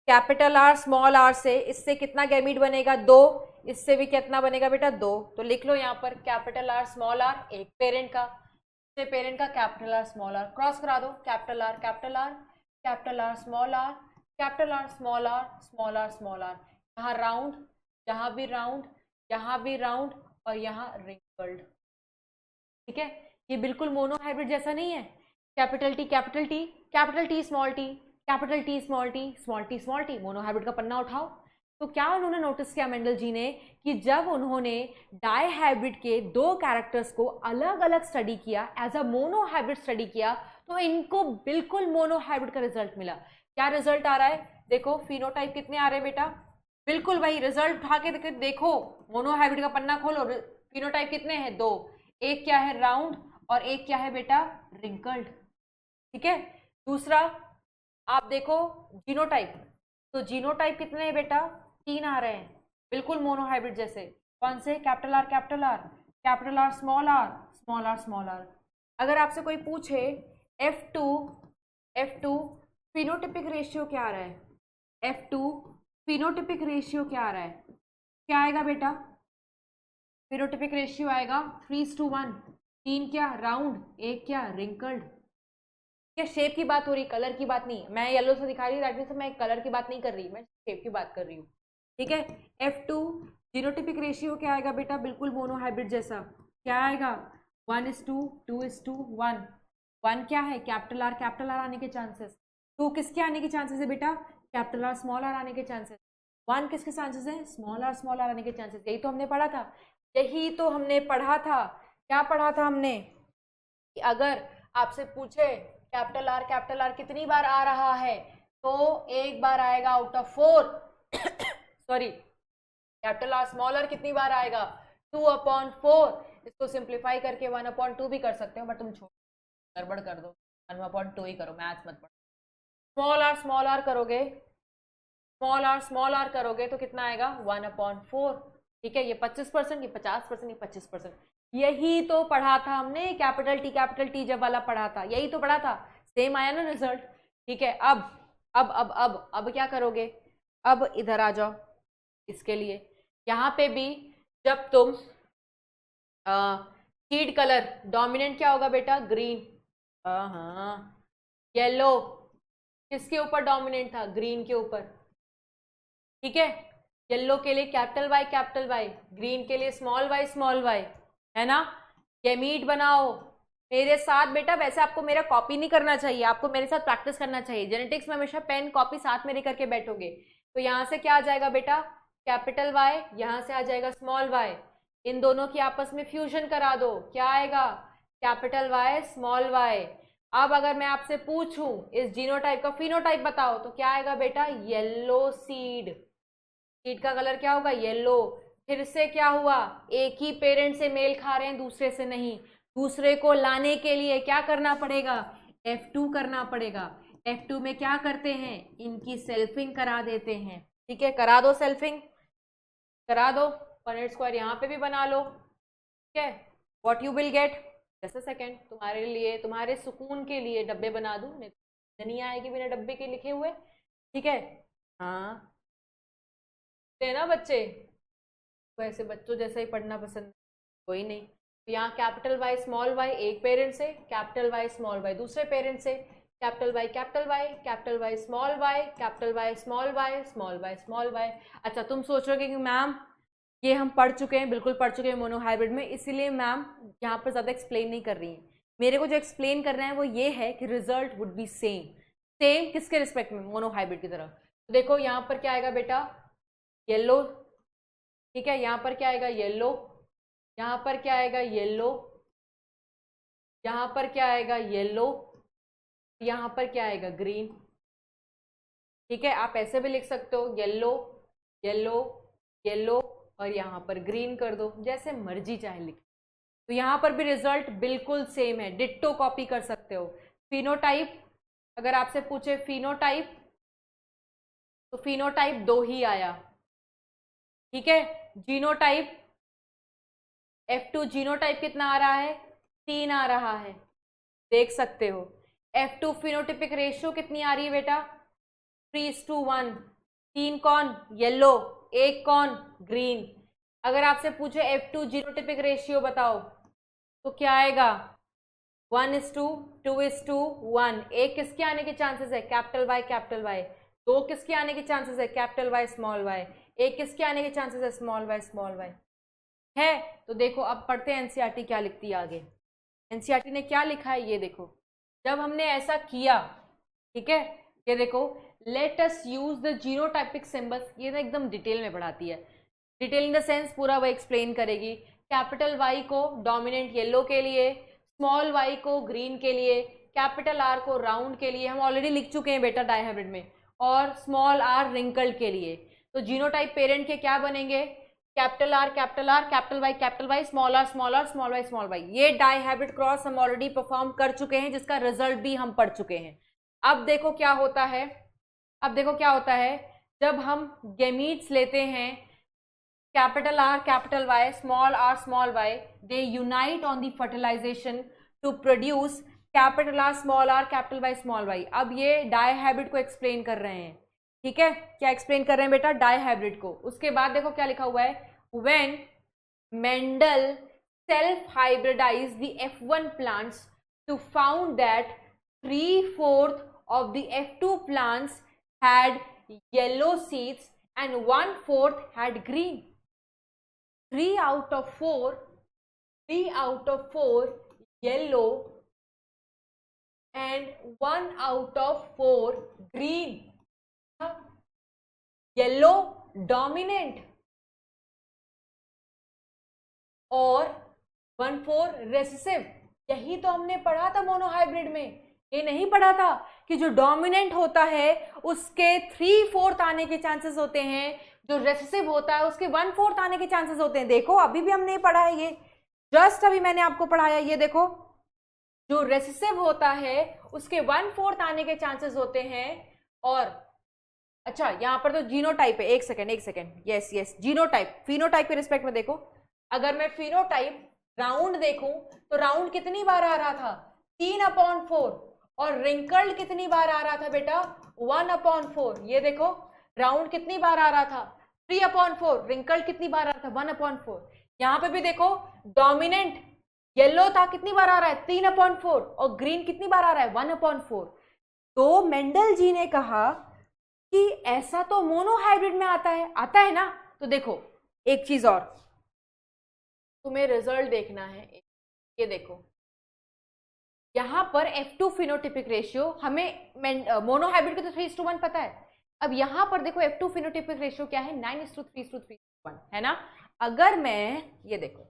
कैपिटल आर स्मॉल आर से इससे कितना गैमीट बनेगा, 2, इससे भी कितना बनेगा बेटा, 2, तो लिख लो यहाँ पर कैपिटल आर स्मॉल आर, एक पेरेंट का, पेरेंट का capital R small R, cross करा दो, capital R capital R, capital R small R, capital R small R, small R small R, यहाँ राउंड, यहाँ भी राउंड, यहाँ भी राउंड, और यहाँ रिंकल्ड, ठीक है। ये बिल्कुल मोनोहाइब्रिड जैसा नहीं है, capital T capital T, capital T small T, capital T small T, small T small T, monohybrid का पन्ना उठाओ। तो क्या उन्होंने नोटिस किया मेंडल जी ने कि जब उन्होंने डाईहाइब्रिड के 2 कैरेक्टर्स को अलग अलग स्टडी किया, एज अ मोनोहाइब्रिड स्टडी किया, तो इनको बिल्कुल मोनोहाइब्रिड का रिजल्ट मिला। क्या रिजल्ट आ रहा है, देखो फिनोटाइप कितने आ रहे हैं बेटा, बिल्कुल भाई, रिजल्ट उठा के देखो, मोनोहाइब्रिड का पन्ना खोलो, फिनोटाइप कितने हैं, 2, एक क्या है राउंड और एक क्या है बेटा रिंकल्ड, ठीक है। दूसरा आप देखो जीनोटाइप, तो जीनोटाइप कितने हैं बेटा, 3 आ रहे हैं, बिल्कुल मोनोहाइब्रिड जैसे, कौन से, capital R capital R, capital R small R, small R small R. अगर आपसे कोई पूछे F2 फिनोटिपिक रेशियो क्या आ रहा है, F2 फिनोटिपिक रेशियो क्या आ रहा है, क्या आएगा बेटा, फिनोटिपिक रेशियो आएगा 3:1, 3 क्या राउंड, 1 क्या रिंकल्ड। क्या शेप की बात हो रही, कलर की बात नहीं, मैं येलो से दिखा रही हूँ, दैट मींस मैं कलर की बात नहीं कर रही, मैं शेप की बात कर रही हूँ, ठीक है। F2 जीनोटिपिक रेशियो क्या आएगा बेटा, बिल्कुल मोनोहाइब्रिड जैसा, क्या आएगा 1:2, 2:1, 1 क्या है कैपिटल आर आने के चांसेस, 2 किसके आने के चांसेस है बेटा, कैपिटल आर स्मॉल आर आने के चांसेस, 1 किसके चांसेस है, स्मॉल आर आने के चांसेस। यही तो हमने पढ़ा था, यही तो हमने पढ़ा था, क्या पढ़ा था हमने, कि अगर आपसे पूछे कैपिटल आर कितनी बार आ रहा है, तो एक बार आएगा out of 4 sorry, capital R small R कितनी बार आएगा 2/4। इसको सिंप्लीफाई करके 1/2 भी कर सकते हो, बट तुम छोड़ गड़बड़ कर दो, 1/2 ही करो, मैथ्स मत पढ़ो। स्मॉल आर करोगे, स्मॉल आर करोगे तो कितना आएगा 1/4। ठीक है, ये 25%, ये 50%, ये 25%। यही तो पढ़ा था हमने, कैपिटल टी जब वाला पढ़ा था, यही तो पढ़ा था, सेम आया ना रिजल्ट। ठीक है, अब क्या करोगे, अब इधर आ जाओ। इसके लिए यहाँ पे भी जब तुम शीट कलर डोमिनेंट क्या होगा बेटा, ग्रीन। हाँ, येलो किसके ऊपर डोमिनेंट था, ग्रीन के ऊपर। ठीक है, येलो के लिए कैपिटल वाई, ग्रीन के लिए स्मॉल वाई, है ना। गैमीट बनाओ मेरे साथ बेटा। वैसे आपको मेरा कॉपी नहीं करना चाहिए, आपको मेरे साथ प्रैक्टिस करना चाहिए। जेनेटिक्स में हमेशा पेन कॉपी साथ में लेकर के बैठोगे। तो यहाँ से क्या आ जाएगा बेटा, कैपिटल वाई, यहाँ से आ जाएगा स्मॉल वाई। इन दोनों की आपस में फ्यूजन करा दो, क्या आएगा, कैपिटल वाई स्मॉल वाई। अब अगर मैं आपसे पूछूं इस जीनोटाइप का फिनोटाइप बताओ, तो क्या आएगा बेटा, येलो सीड। सीड का कलर क्या होगा, येलो। फिर से क्या हुआ, एक ही पेरेंट से मेल खा रहे हैं, दूसरे से नहीं। दूसरे को लाने के लिए क्या करना पड़ेगा, F2 करना पड़ेगा। F2 में क्या करते हैं, इनकी सेल्फिंग करा देते हैं। ठीक है, करा दो सेल्फिंग, करा दो। पनेट स्क्वायर यहाँ पे भी बना लो। ठीक है, what you will gate, just a second, तुम्हारे लिए, तुम्हारे सुकून के लिए डब्बे बना दूं, नहीं आएगी बिना डब्बे के लिखे हुए। ठीक है, हाँ ना बच्चे, वैसे बच्चों जैसा ही पढ़ना पसंद, कोई नहीं। तो यहाँ कैपिटल वाई स्मॉल वाई एक पेरेंट से, कैपिटल वाई स्मॉल वाई दूसरे पेरेंट से, capital Y capital Y small Y, capital Y small Y, small Y small Y. अच्छा, तुम सोचोगे कि मैम ये हम पढ़ चुके हैं, बिल्कुल पढ़ चुके हैं मोनोहाइब्रिड में, इसीलिए मैम यहाँ पर ज़्यादा एक्सप्लेन नहीं कर रही है। मेरे को जो एक्सप्लेन करना है वो ये है कि रिजल्ट वुड बी सेम किसके रिस्पेक्ट में, मोनोहाइब्रिड की तरह। तो देखो यहाँ पर क्या आएगा बेटा, येलो। ठीक है, यहाँ पर क्या आएगा, येलो। यहाँ पर क्या आएगा, येलो। यहाँ पर क्या आएगा, येलो। यहाँ पर क्या आएगा, ग्रीन। ठीक है, आप ऐसे भी लिख सकते हो, येलो येलो येलो, और यहाँ पर ग्रीन कर दो, जैसे मर्जी चाहे लिख। तो यहाँ पर भी रिजल्ट बिल्कुल सेम है, डिट्टो कॉपी कर सकते हो। फिनोटाइप, अगर आपसे पूछे फिनोटाइप, तो फिनोटाइप 2 ही आया। ठीक है, जीनोटाइप F2 जीनोटाइप कितना आ रहा है, 3 आ रहा है, देख सकते हो। F2 फिनोटिपिक रेशियो कितनी आ रही है बेटा, 3:1। 3 कौन, येलो, 1 कौन, ग्रीन। अगर आपसे पूछे F2 जीनोटिपिक रेशियो बताओ, तो क्या आएगा, 1:2:1। एक किसके आने के चांसेस है, कैपिटल वाई। 2 किसके आने के चांसेस है, कैपिटल वाई स्मॉल वाई। एक किसके आने के चांसेस है, स्मॉल वाई है। तो देखो अब पढ़ते हैं एनसीईआरटी क्या लिखती है आगे। एनसीईआरटी ने क्या लिखा है ये देखो। जब हमने ऐसा किया, ठीक है, ये देखो, let us use the genotypic symbols, ये ना एकदम डिटेल में पढ़ाती है। डिटेल इन द सेंस पूरा वो एक्सप्लेन करेगी। कैपिटल वाई को डोमिनेंट येलो के लिए, स्मॉल वाई को ग्रीन के लिए, कैपिटल आर को राउंड के लिए, हम ऑलरेडी लिख चुके हैं बेटा डायहाइब्रिड में, और स्मॉल आर रिंकल्ड के लिए। तो जीनोटाइप पेरेंट के क्या बनेंगे, capital R capital Y small Y. ये डायहाइब्रिड क्रॉस हम ऑलरेडी परफॉर्म कर चुके हैं, जिसका रिजल्ट भी हम पढ़ चुके हैं। अब देखो क्या होता है, जब हम गैमीट्स लेते हैं, capital R capital Y small Y, they unite on the fertilisation to produce capital R capital Y small Y. अब ये डायहाइब्रिड को एक्सप्लेन कर रहे हैं। ठीक है, क्या एक्सप्लेन कर रहे हैं बेटा, डायहाइब्रिड को। उसके बाद देखो क्या लिखा हुआ है, when Mendel self hybridise the F1 plants to found that 3/4 of the F2 plants had yellow seeds and 1/4 had green. 3 out of 4 yellow and 1 out of 4 green. Yellow dominant और 1/4 रेसेसिव। यही तो हमने पढ़ा था मोनोहाइब्रिड में, ये नहीं पढ़ा था कि जो डोमिनेंट होता है उसके 3/4 आने के चांसेस होते हैं, जो रेसेसिव होता है उसके 1/4 आने के चांसेस होते हैं। देखो अभी भी हमने पढ़ा है, ये जस्ट अभी मैंने आपको पढ़ाया, ये देखो जो रेसेसिव होता है उसके 1/4 आने के चांसेस होते हैं। और अच्छा यहाँ पर तो जीनोटाइप है, एक सेकेंड, यस जीनोटाइप, फिनोटाइप के रिस्पेक्ट में देखो, अगर मैं फिनोटाइप राउंड देखूं तो राउंड कितनी बार आ रहा था 3/4, और रिंकल्ड कितनी बार आ रहा था बेटा 1/4। ये देखो राउंड कितनी बार आ रहा था 3/4, रिंकल्ड कितनी बार आ रहा था 1/4। यहाँ पे भी देखो डोमिनेंट येलो था, कितनी बार आ रहा है 3/4, और ग्रीन कितनी बार आ रहा है 1/4। तो मेंडल जी ने कहा कि ऐसा तो मोनोहाइब्रिड में आता है ना। तो देखो एक चीज और, तुम्हें रिजल्ट देखना है, ये देखो यहां पर F2 फिनोटिपिक रेशियो, हमें मोनोहाइब्रिड के तो 3:1 पता है। अब यहां पर देखो F2 फिनोटिपिक रेशियो क्या है 9:3:3:1 है ना। अगर मैं ये देखो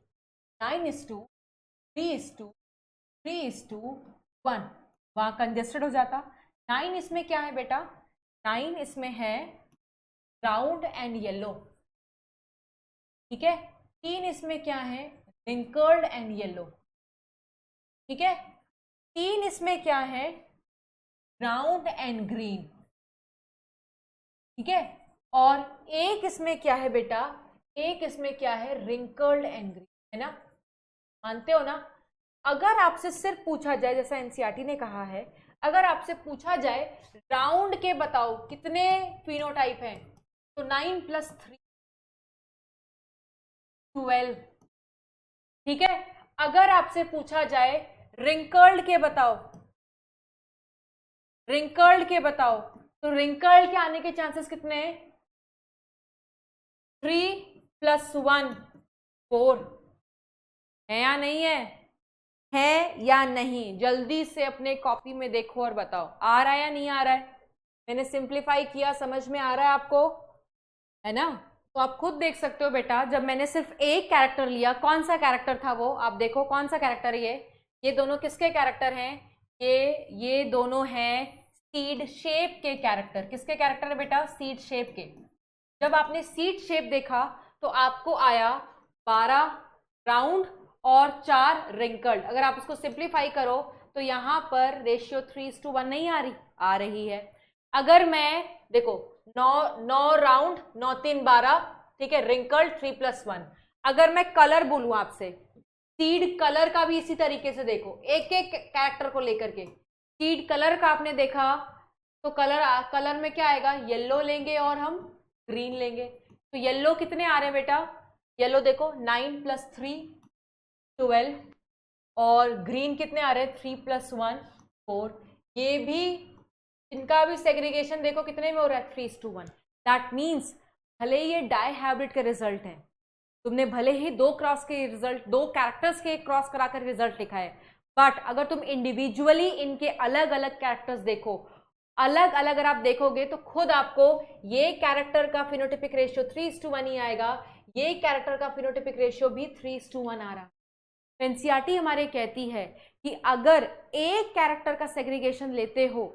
9:3:3:1 वहां कंजेस्टेड हो जाता। 9 इसमें क्या है बेटा 9 इसमें है राउंड एंड येलो, ठीक है। 3 इसमें क्या है रिंकल्ड एंड येलो, ठीक है। 3 इसमें क्या है राउंड एंड ग्रीन, ठीक है। और एक इसमें क्या है बेटा, एक इसमें क्या है रिंकल्ड एंड ग्रीन, है ना, मानते हो ना। अगर आपसे सिर्फ पूछा जाए, जैसा एनसीईआरटी ने कहा है, अगर आपसे पूछा जाए राउंड के बताओ कितने फिनोटाइप हैं, तो 9 + 3 12, ठीक है। अगर आपसे पूछा जाए रिंकल्ड के बताओ, रिंकल्ड के बताओ, तो रिंकल्ड के आने के चांसेस कितने हैं 3 + 1 4 है या नहीं है या नहीं। जल्दी से अपने कॉपी में देखो और बताओ आ रहा है या नहीं आ रहा है। मैंने सिंप्लीफाई किया, समझ में आ रहा है आपको, है ना। तो आप खुद देख सकते हो बेटा, जब मैंने सिर्फ एक कैरेक्टर लिया, कौन सा कैरेक्टर था वो, आप देखो कौन सा कैरेक्टर है ये दोनों किसके कैरेक्टर हैं, ये दोनों हैं सीड शेप के कैरेक्टर। किसके कैरेक्टर है बेटा सीड शेप के। जब आपने सीड शेप देखा तो आपको आया 12 राउंड और 4 रिंकल्ड। अगर आप इसको सिंप्लीफाई करो तो यहां पर रेशियो 3:1 नहीं आ रही है। अगर मैं देखो 9 राउंड 9 3 12, ठीक है, रिंकल्ड 3 + 1। अगर मैं कलर बोलूं आपसे, सीड कलर का भी इसी तरीके से देखो, एक एक कैरेक्टर को लेकर के। सीड कलर का आपने देखा तो कलर में क्या आएगा, येलो लेंगे और हम ग्रीन लेंगे। तो येलो कितने आ रहे हैं बेटा, येलो देखो 9 + 3 12, और ग्रीन कितने आ रहे हैं 3 + 1 4। ये भी इनका भी सेग्रीगेशन देखो कितने में हो रहा है 3:1। दैट मीन्स भले ये डाई हाइब्रिड के रिजल्ट है, तुमने भले ही 2 क्रॉस के रिजल्ट, 2 कैरेक्टर्स के क्रॉस कराकर रिजल्ट लिखा है, बट अगर तुम इंडिविजुअली इनके अलग अलग कैरेक्टर्स देखो, अलग अलग अगर आप देखोगे तो खुद आपको ये कैरेक्टर का फिनोटिपिक रेशियो 3:1 ही आएगा, ये कैरेक्टर का फिनोटिपिक रेशियो भी 3:1 आ रहा। एनसीईआरटी हमारे कहती है कि अगर एक कैरेक्टर का सेग्रीगेशन लेते हो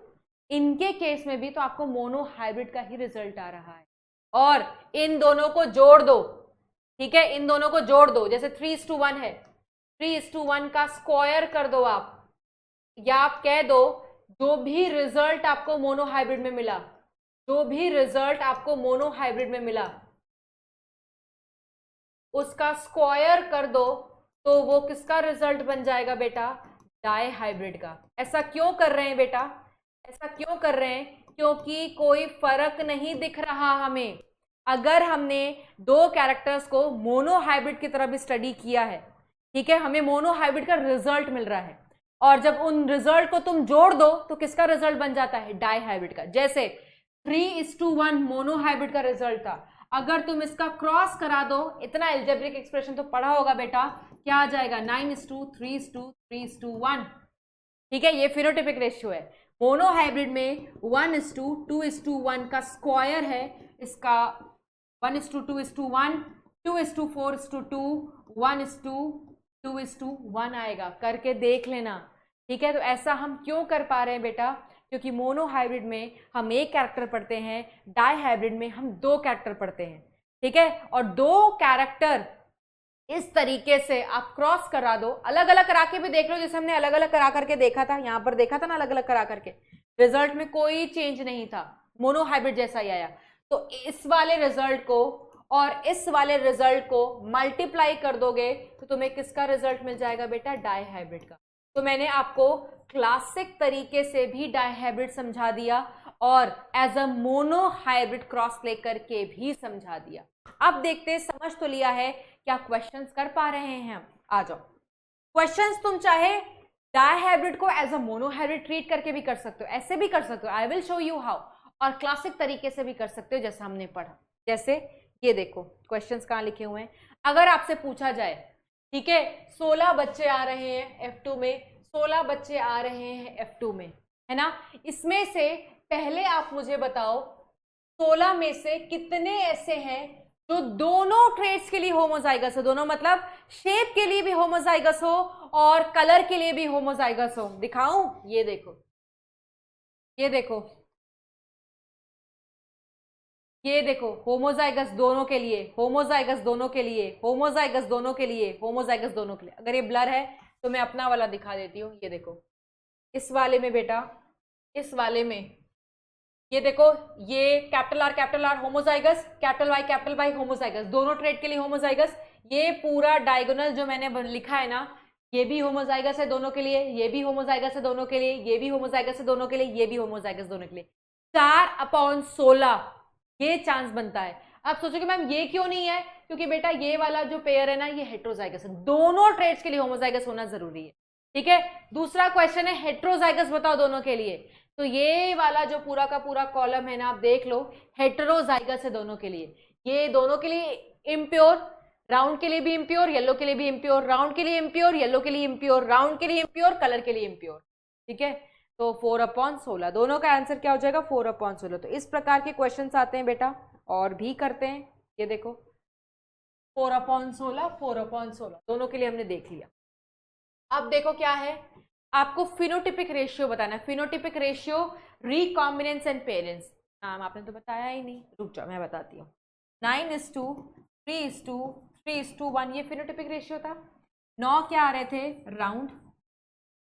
इनके केस में भी, तो आपको मोनोहाइब्रिड का ही रिजल्ट आ रहा है। और इन दोनों को जोड़ दो, ठीक है, इन दोनों को जोड़ दो, जैसे 3:1 है, 3:1 का स्क्वायर कर दो आप, या आप कह दो जो भी रिजल्ट आपको मोनोहाइब्रिड में मिला, जो भी रिजल्ट आपको मोनोहाइब्रिड में मिला उसका स्क्वायर कर दो, तो वो किसका रिजल्ट बन जाएगा बेटा, डाई हाइब्रिड का। ऐसा क्यों कर रहे हैं बेटा, ऐसा क्यों कर रहे हैं, क्योंकि कोई फर्क नहीं दिख रहा हमें। अगर हमने 2 कैरेक्टर्स को मोनोहाइब्रिड की तरह भी स्टडी किया है, ठीक है, हमें मोनोहाइब्रिड का रिजल्ट मिल रहा है, और जब उन रिजल्ट को तुम जोड़ दो तो किसका रिजल्ट बन जाता है, डाई हाइब्रिड का। जैसे 3:1 मोनोहाइब्रिड का रिजल्ट था, अगर तुम इसका क्रॉस करा दो, इतना एल्जेब्रिक एक्सप्रेशन तो पढ़ा होगा बेटा, क्या आ जाएगा 9:3:3:1, ठीक है। ये फिनोटिपिक रेशियो है। मोनोहाइब्रिड में 1:2:1 का स्क्वायर है, इसका 1:2:1, 2:4:2, 1:2 2:1 आएगा, करके देख लेना। ठीक है, तो ऐसा हम क्यों कर पा रहे हैं बेटा? क्योंकि मोनोहाइब्रिड में हम एक कैरेक्टर पढ़ते हैं, डाईहाइब्रिड में हम 2 कैरेक्टर पढ़ते हैं। ठीक है, और 2 कैरेक्टर इस तरीके से आप क्रॉस करा दो, अलग अलग करा के भी देख लो, जैसे हमने अलग अलग करा करके देखा था, यहां पर देखा था ना, अलग अलग करा करके रिजल्ट में कोई चेंज नहीं था, मोनोहाइब्रिड जैसा ही आया। तो इस वाले रिजल्ट को और इस वाले रिजल्ट को मल्टीप्लाई कर दोगे तो तुम्हें किसका रिजल्ट मिल जाएगा बेटा? डाईहाइब्रिड का। तो मैंने आपको क्लासिक तरीके से भी डाईहाइब्रिड समझा दिया और एज अ मोनोहाइब्रिड क्रॉस लेकर के भी समझा दिया। अब देखते हैं, समझ तो लिया है, क्या क्वेश्चंस कर पा रहे हैं हम? आ जाओ। क्वेश्चंस तुम चाहे डाईहाइब्रिड को एज अ मोनोहाइब्रिड ट्रीट करके भी कर सकते हो, ऐसे भी कर सकते हो, I will show you how, और क्लासिक तरीके से भी कर सकते हो जैसा हमने पढ़ा। जैसे ये देखो क्वेश्चंस कहाँ लिखे हुए हैं। अगर आपसे पूछा जाए, ठीक है, 16 बच्चे आ रहे हैं F2 में, 16 बच्चे आ रहे हैं F2 में, है ना, इसमें से पहले आप मुझे बताओ 16 में से कितने ऐसे हैं जो दोनों ट्रेड्स के लिए होमोजाइगस हो, दोनों मतलब शेप के लिए भी होमोजाइगस हो और कलर के लिए भी होमोजाइगस हो। दिखाऊं? ये देखो, ये देखो, ये देखो, होमोजाइगस दोनों के लिए, होमोजाइगस दोनों के लिए, होमोजाइगस दोनों के लिए, होमोजाइगस दोनों के लिए। अगर ये ब्लर है तो मैं अपना वाला दिखा देती हूँ। ये देखो, इस वाले में बेटा, इस वाले में ये देखो, ये capital R homozygous, capital Y homozygous, दोनों ट्रेड के लिए होमोजाइगस। ये पूरा डायगोनल जो मैंने लिखा है ना, ये भी होमोजाइगस है दोनों के लिए, ये भी होमोजाइगस है दोनों के लिए, ये भी होमोजाइगस है दोनों के लिए, ये भी होमोजाइगस दोनों के लिए। 4/16 ये चांस बनता है। अब सोचो कि मैम ये क्यों नहीं है? क्योंकि बेटा ये वाला जो पेयर है ना, ये हेट्रोजाइगस है, दोनों ट्रेड्स के लिए होमोजाइगस होना जरूरी है। ठीक है, दूसरा क्वेश्चन है हेट्रोजाइगस बताओ दोनों के लिए, तो ये वाला जो पूरा का पूरा कॉलम है ना, आप देख लो, हेट्रोजाइगस है दोनों के लिए। ये दोनों के लिए इम्प्योर, राउंड के लिए भी इम्प्योर, येलो के लिए भी इम्प्योर, राउंड के लिए इम्प्योर, येलो के लिए इम्प्योर, राउंड के लिए इम्प्योर, कलर के लिए इम्प्योर। ठीक है, तो 4/16 दोनों का आंसर क्या हो जाएगा? 4/16। तो इस प्रकार के क्वेश्चंस आते हैं बेटा, और भी करते हैं। ये देखो 4/16, 4/16 दोनों के लिए हमने देख लिया। अब देखो क्या है, आपको फिनोटिपिक रेशियो बताना है। Phenotypic ratio recombinants and parents, नाम आपने तो बताया ही नहीं, रुक जाओ मैं बताती हूँ। 9:2, 3:2, 3:1 ये फिनोटिपिक रेशियो था। 9 क्या आ रहे थे? राउंड।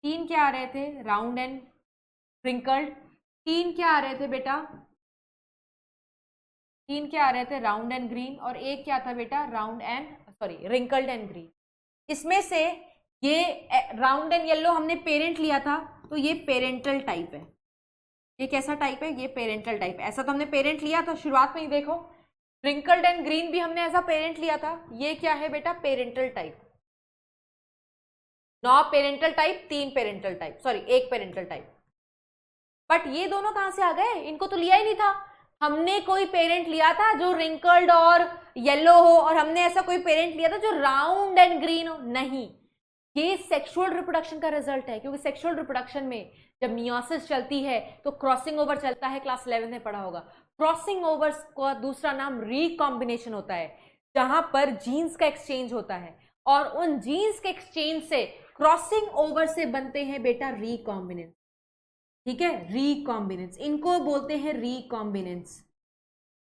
3 क्या आ रहे थे? Round and wrinkled. 3 क्या आ रहे थे बेटा? 3 क्या आ रहे थे? Round and green. और एक क्या था बेटा? Round and wrinkled and green. इसमें से ये राउंड एंड येलो हमने पेरेंट लिया था, तो ये पेरेंटल टाइप है। ये कैसा टाइप है? ये पेरेंटल टाइप। ऐसा तो हमने पेरेंट लिया था शुरुआत में ही, देखो रिंकल्ड एंड ग्रीन भी हमने ऐसा पेरेंट लिया था। ये क्या है बेटा? Parental type. 9 parental type, 3 parental type, sorry 1 parental type. But ये दोनों कहां से आ गए? इनको तो लिया ही नहीं था। हमने कोई पेरेंट लिया था जो रिंकल्ड और येलो हो, और हमने ऐसा कोई पेरेंट लिया था जो राउंड एंड ग्रीन हो? नहीं, ये सेक्सुअल रिप्रोडक्शन का रिजल्ट है। क्योंकि सेक्सुअल रिप्रोडक्शन में जब मियोसिस चलती है तो क्रॉसिंग ओवर चलता है, क्लास 11 में पढ़ा होगा। क्रॉसिंग ओवर का दूसरा नाम रिकॉम्बिनेशन होता है, जहां पर जीन्स का एक्सचेंज होता है, और उन जीन्स के एक्सचेंज से, क्रॉसिंग ओवर से बनते हैं बेटा रिकॉम्बिनेंस। ठीक है, रिकॉम्बिनेंस, इनको बोलते हैं रिकॉम्बिनेंस।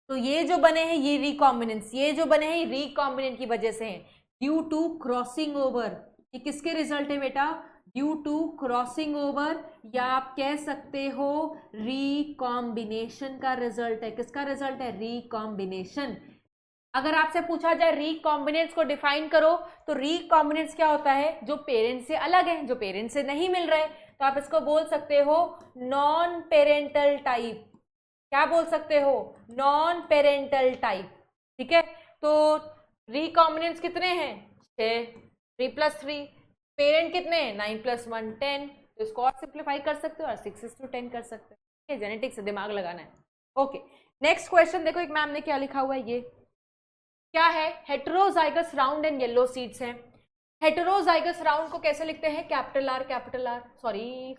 तो ये जो बने हैं ये रिकॉम्बिनेंस, ये जो बने हैं रिकॉम्बिनेंट की वजह से हैं, ड्यू टू क्रॉसिंग ओवर। ये किसके रिजल्ट है बेटा? ड्यू टू क्रॉसिंग ओवर, या आप कह सकते हो रिकॉम्बिनेशन का रिजल्ट है। किसका रिजल्ट है? रिकॉम्बिनेशन। अगर आपसे पूछा जाए रिकॉम्बिनेंट्स को डिफाइन करो, तो रिकॉम्बिनेंट्स क्या होता है? जो पेरेंट से अलग है, जो पेरेंट से नहीं मिल रहे, तो आप इसको बोल सकते हो नॉन पेरेंटल टाइप। क्या बोल सकते हो? Non parental type. ठीक है, तो रिकॉम्बिनेंट्स कितने हैं? 6, 3+3। पेरेंट कितने हैं? 9+1 10। तो इसको और सिंप्लीफाई कर सकते हो और 6:10 कर सकते हो। ठीक है, जेनेटिक्स से दिमाग लगाना है। ओके, नेक्स्ट क्वेश्चन देखो, एक मैम ने क्या लिखा हुआ है, ये क्या है? Heterozygous round and yellow seeds हैं। हेटेरोजाइगस राउंड को कैसे लिखते हैं? Capital are, sorry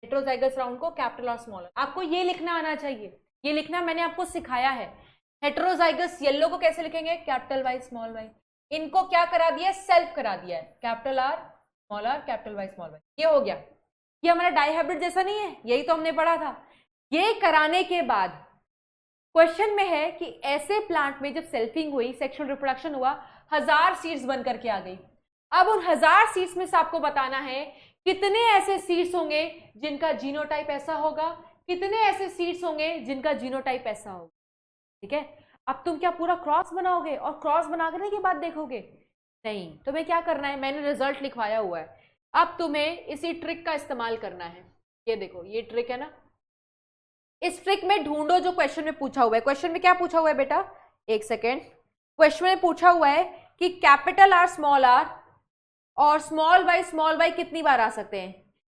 heterozygous round को कैपिटल आर स्मॉल आर। आपको ये लिखना आना चाहिए, ये लिखना मैंने आपको सिखाया है। हेटेरोजाइगस येलो को कैसे लिखेंगे? Capital Y small Y. इनको क्या करा दिया, सेल्फ करा दिया है, capital R small R capital Y small Y, ये हो गया। ये हमारा डाइहाइब्रिड जैसा नहीं है, यही तो हमने पढ़ा था। ये कराने के बाद क्वेश्चन में है कि ऐसे प्लांट में जब सेल्फिंग हुई, सेक्सुअल रिप्रोडक्शन हुआ, 1000 सीड्स बन करके आ गई। अब उन 1000 सीड्स में से आपको बताना है कितने ऐसे सीड्स होंगे जिनका जीनोटाइप ऐसा होगा, कितने ऐसे सीड्स होंगे जिनका जीनोटाइप ऐसा होगा। ठीक है, अब तुम क्या पूरा क्रॉस बनाओगे और क्रॉस बना करने के बाद देखोगे? नहीं, तुम्हें क्या करना है, मैंने रिजल्ट लिखवाया हुआ है, अब तुम्हें इसी ट्रिक का इस्तेमाल करना है। ये देखो, ये ट्रिक है ना, इस ट्रिक में ढूंढो जो क्वेश्चन में पूछा हुआ है। क्वेश्चन में क्या पूछा हुआ है बेटा, एक सेकेंड, क्वेश्चन में पूछा हुआ है कि कैपिटल आर और स्मॉल वाई कितनी बार आ सकते हैं।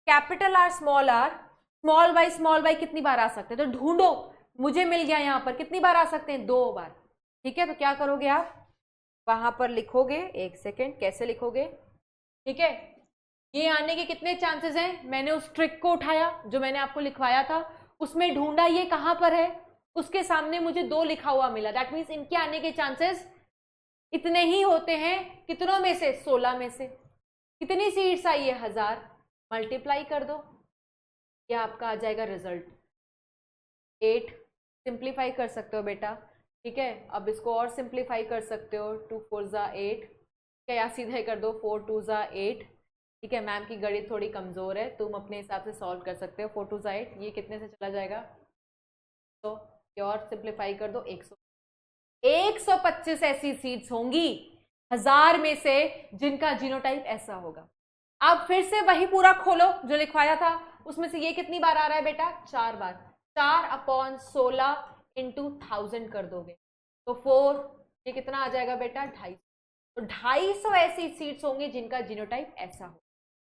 कैपिटल आर स्मॉल वाई कितनी बार आ सकते हैं, तो ढूंढो। मुझे मिल गया यहां पर, कितनी बार आ सकते हैं, 2 बार। ठीक है, तो क्या करोगे आप, वहां पर लिखोगे, एक सेकेंड, कैसे लिखोगे, ठीक है, ये आने के कितने चांसेस हैं, मैंने उस ट्रिक को उठाया जो मैंने आपको लिखवाया था, उसमें ढूंढा ये कहां पर है, उसके सामने मुझे 2 लिखा हुआ मिला, दैट मीन्स इनके आने के चांसेस इतने ही होते हैं। कितनों में से, 16 में से। कितनी सीड्स आई है, 1000, मल्टीप्लाई कर दो, ये आपका आ जाएगा रिजल्ट 8। सिंप्लीफाई कर सकते हो बेटा, ठीक है, अब इसको और सिंप्लीफाई कर सकते हो, 2 4 ज़ा 8, क्या या सीधे कर दो 4 2 ज़ा 8। ठीक है, मैम की गणित थोड़ी कमज़ोर है, तुम अपने हिसाब से सॉल्व कर सकते हो। 4 2 ज़ा 8, ये कितने से चला जाएगा, तो ये और सिंप्लीफाई कर दो, 125 ऐसी सीड्स होंगी 1000 में से जिनका जीनोटाइप ऐसा होगा। अब फिर से वही पूरा खोलो जो लिखवाया था, उसमें से ये कितनी बार आ रहा है बेटा, 4 बार। 4/16 इंटू 1000 कर दोगे तो 4, ये कितना आ जाएगा बेटा, 250। तो 250 ऐसी सीड्स होंगे जिनका जीनोटाइप ऐसा हो।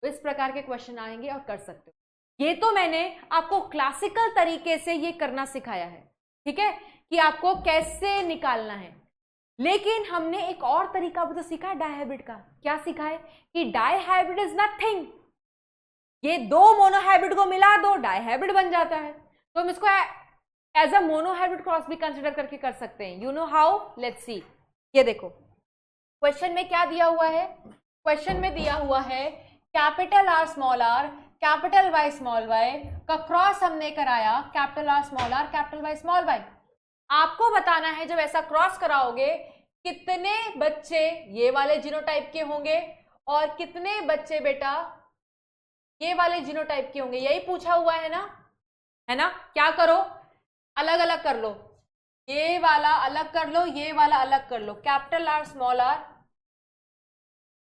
तो इस प्रकार के क्वेश्चन आएंगे और कर सकते हो। ये तो मैंने आपको क्लासिकल तरीके से ये करना सिखाया है, ठीक है, कि आपको कैसे निकालना है। लेकिन हमने एक और तरीका भी तो सीखा है डायहाइब्रिड का। क्या सीखा है कि डायहाइब्रिड इज नथिंग, ये 2 मोनोहाइब्रिड को मिला दो, डायहाइब्रिड बन जाता है। तो हम इसको एज अ मोनोहाइब्रिड क्रॉस भी कंसिडर करके कर सकते हैं। You know how, let's see. ये देखो क्वेश्चन में क्या दिया हुआ है, क्वेश्चन में दिया हुआ है capital R capital Y small Y का क्रॉस हमने कराया capital R capital Y small Y. आपको बताना है जब ऐसा क्रॉस कराओगे कितने बच्चे ये वाले जीनोटाइप के होंगे और कितने बच्चे बेटा ये वाले जीनोटाइप के होंगे। यही पूछा हुआ है ना, क्या करो, अलग अलग कर लो, ये वाला अलग कर लो, ये वाला अलग कर लो, कैपिटल आर स्मॉल आर।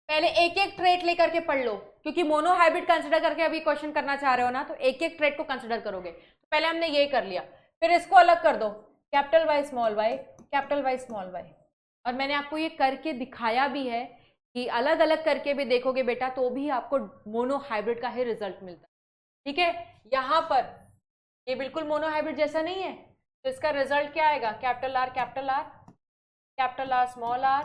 पहले एक एक ट्रेट लेकर के पढ़ लो, क्योंकि मोनोहाइब्रिड कंसिडर करके अभी क्वेश्चन करना चाह रहे हो ना, तो एक एक ट्रेट को कंसिडर करोगे। तो पहले हमने ये कर लिया, फिर इसको अलग कर दो, capital Y small Y, capital Y small Y. और मैंने आपको ये करके दिखाया भी है कि अलग अलग करके भी देखोगे बेटा तो भी आपको मोनोहाइब्रिड का ही रिजल्ट मिलता है। ठीक है, यहां पर ये बिल्कुल मोनोहाइब्रिड जैसा नहीं है, तो इसका रिजल्ट क्या आएगा, capital R capital R, capital R small R,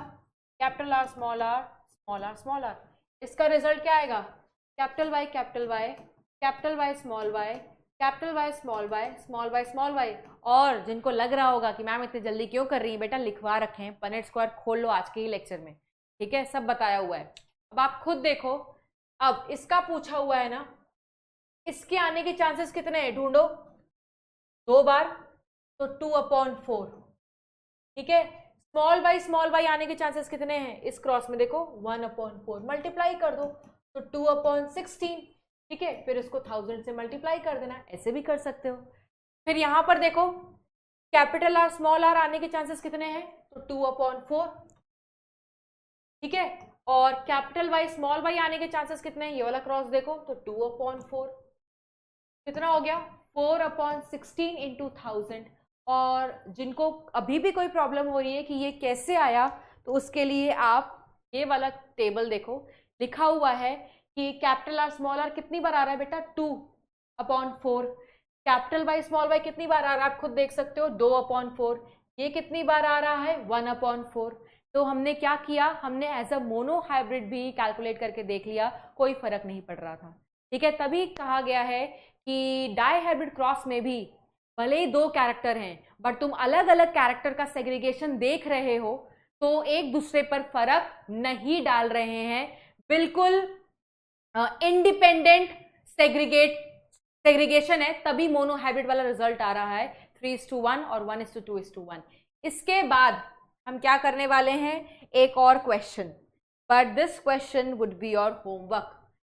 capital R small R, small R small R. इसका रिजल्ट क्या आएगा, capital Y capital Y, capital Y small Y, capital Y small Y, small Y small Y. और जिनको लग रहा होगा कि ma'am इतनी जल्दी क्यों कर रही है, बेटा लिखवा रखे हैं, पनेट स्क्वायर खोल लो आज के ही लेक्चर में, ठीक है, सब बताया हुआ है। अब आप खुद देखो, अब इसका पूछा हुआ है ना, इसके आने के चांसेस कितने हैं, ढूंढो, 2 बार, तो 2/4। ठीक है, स्मॉल वाई आने के चांसेस कितने हैं, इस क्रॉस में देखो 1/4, मल्टीप्लाई कर दो तो 2/16। ठीक है, फिर इसको 1000 से मल्टीप्लाई कर देना, ऐसे भी कर सकते हो। फिर यहां पर देखो कैपिटल आर स्मॉल आर आने के चांसेस कितने हैं, तो 2/4। ठीक है, और कैपिटल वाई स्मॉल वाई आने के चांसेस कितने हैं, ये वाला क्रॉस देखो तो 2/4, कितना हो गया 4/16 इंटू 1000। और जिनको अभी भी कोई प्रॉब्लम हो रही है कि ये कैसे आया, तो उसके लिए आप ये वाला टेबल देखो, लिखा हुआ है कि कैपिटल आर स्मॉल आर कितनी बार आ रहा है बेटा, 2/4। कैपिटल वाई स्मॉल वाई कितनी बार आ रहा है, आप खुद देख सकते हो, 2/4। ये कितनी बार आ रहा है, 1/4। तो हमने क्या किया, हमने एज अ मोनोहाइब्रिड भी कैलकुलेट करके देख लिया, कोई फर्क नहीं पड़ रहा था। ठीक है, तभी कहा गया है कि डायहाइब्रिड क्रॉस में भी भले ही 2 कैरेक्टर हैं, बट तुम अलग अलग कैरेक्टर का सेग्रीगेशन देख रहे हो, तो एक दूसरे पर फर्क नहीं डाल रहे हैं, बिल्कुल इंडिपेंडेंट सेग्रीगेशन है, तभी मोनोहाइब्रिड वाला रिजल्ट आ रहा है 3:1 और 1:2:1। इसके बाद हम क्या करने वाले हैं, एक और question, but this question would be your homework.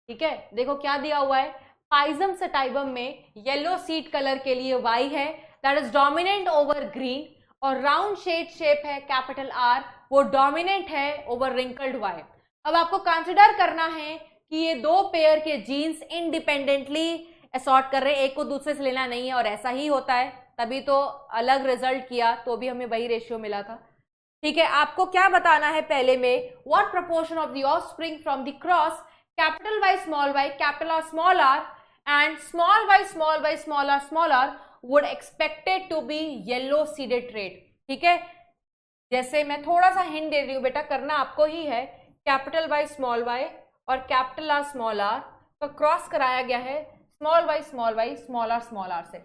ठीक है, देखो क्या दिया हुआ है, पाइजम सटाइवम में येलो सीड कलर के लिए Y है, that is dominant over green, और राउंड शेप है कैपिटल R, वो डोमिनेंट है ओवर रिंकल्ड Y। अब आपको कंसिडर करना है कि ये दो पेयर के जीन्स इंडिपेंडेंटली असॉर्ट कर रहे हैं, एक को दूसरे से लेना नहीं है, और ऐसा ही होता है, तभी तो अलग रिजल्ट किया तो भी हमें वही रेशियो मिला था। ठीक है, आपको क्या बताना है पहले में, what proportion of the offspring from the cross capital Y small y capital R small r and small y small r would expected to be yellow seeded trait। ठीक है, जैसे मैं थोड़ा सा हिंट दे रही हूं बेटा, करना आपको ही है, कैपिटल Y स्मॉल y और कैपिटल R स्मॉल r का क्रॉस कराया गया है स्मॉल y स्मॉल r से।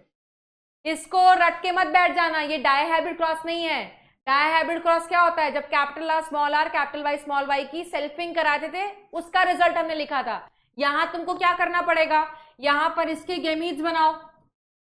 इसको रट के मत बैठ जाना, ये डायहाइब्रिड क्रॉस नहीं है। डायहाइब्रिड क्रॉस क्या होता है, जब capital R small r capital Y small y की सेल्फिंग कराते थे, उसका रिजल्ट हमने लिखा था। यहां तुमको क्या करना पड़ेगा, यहां पर इसके गेमीट्स बनाओ,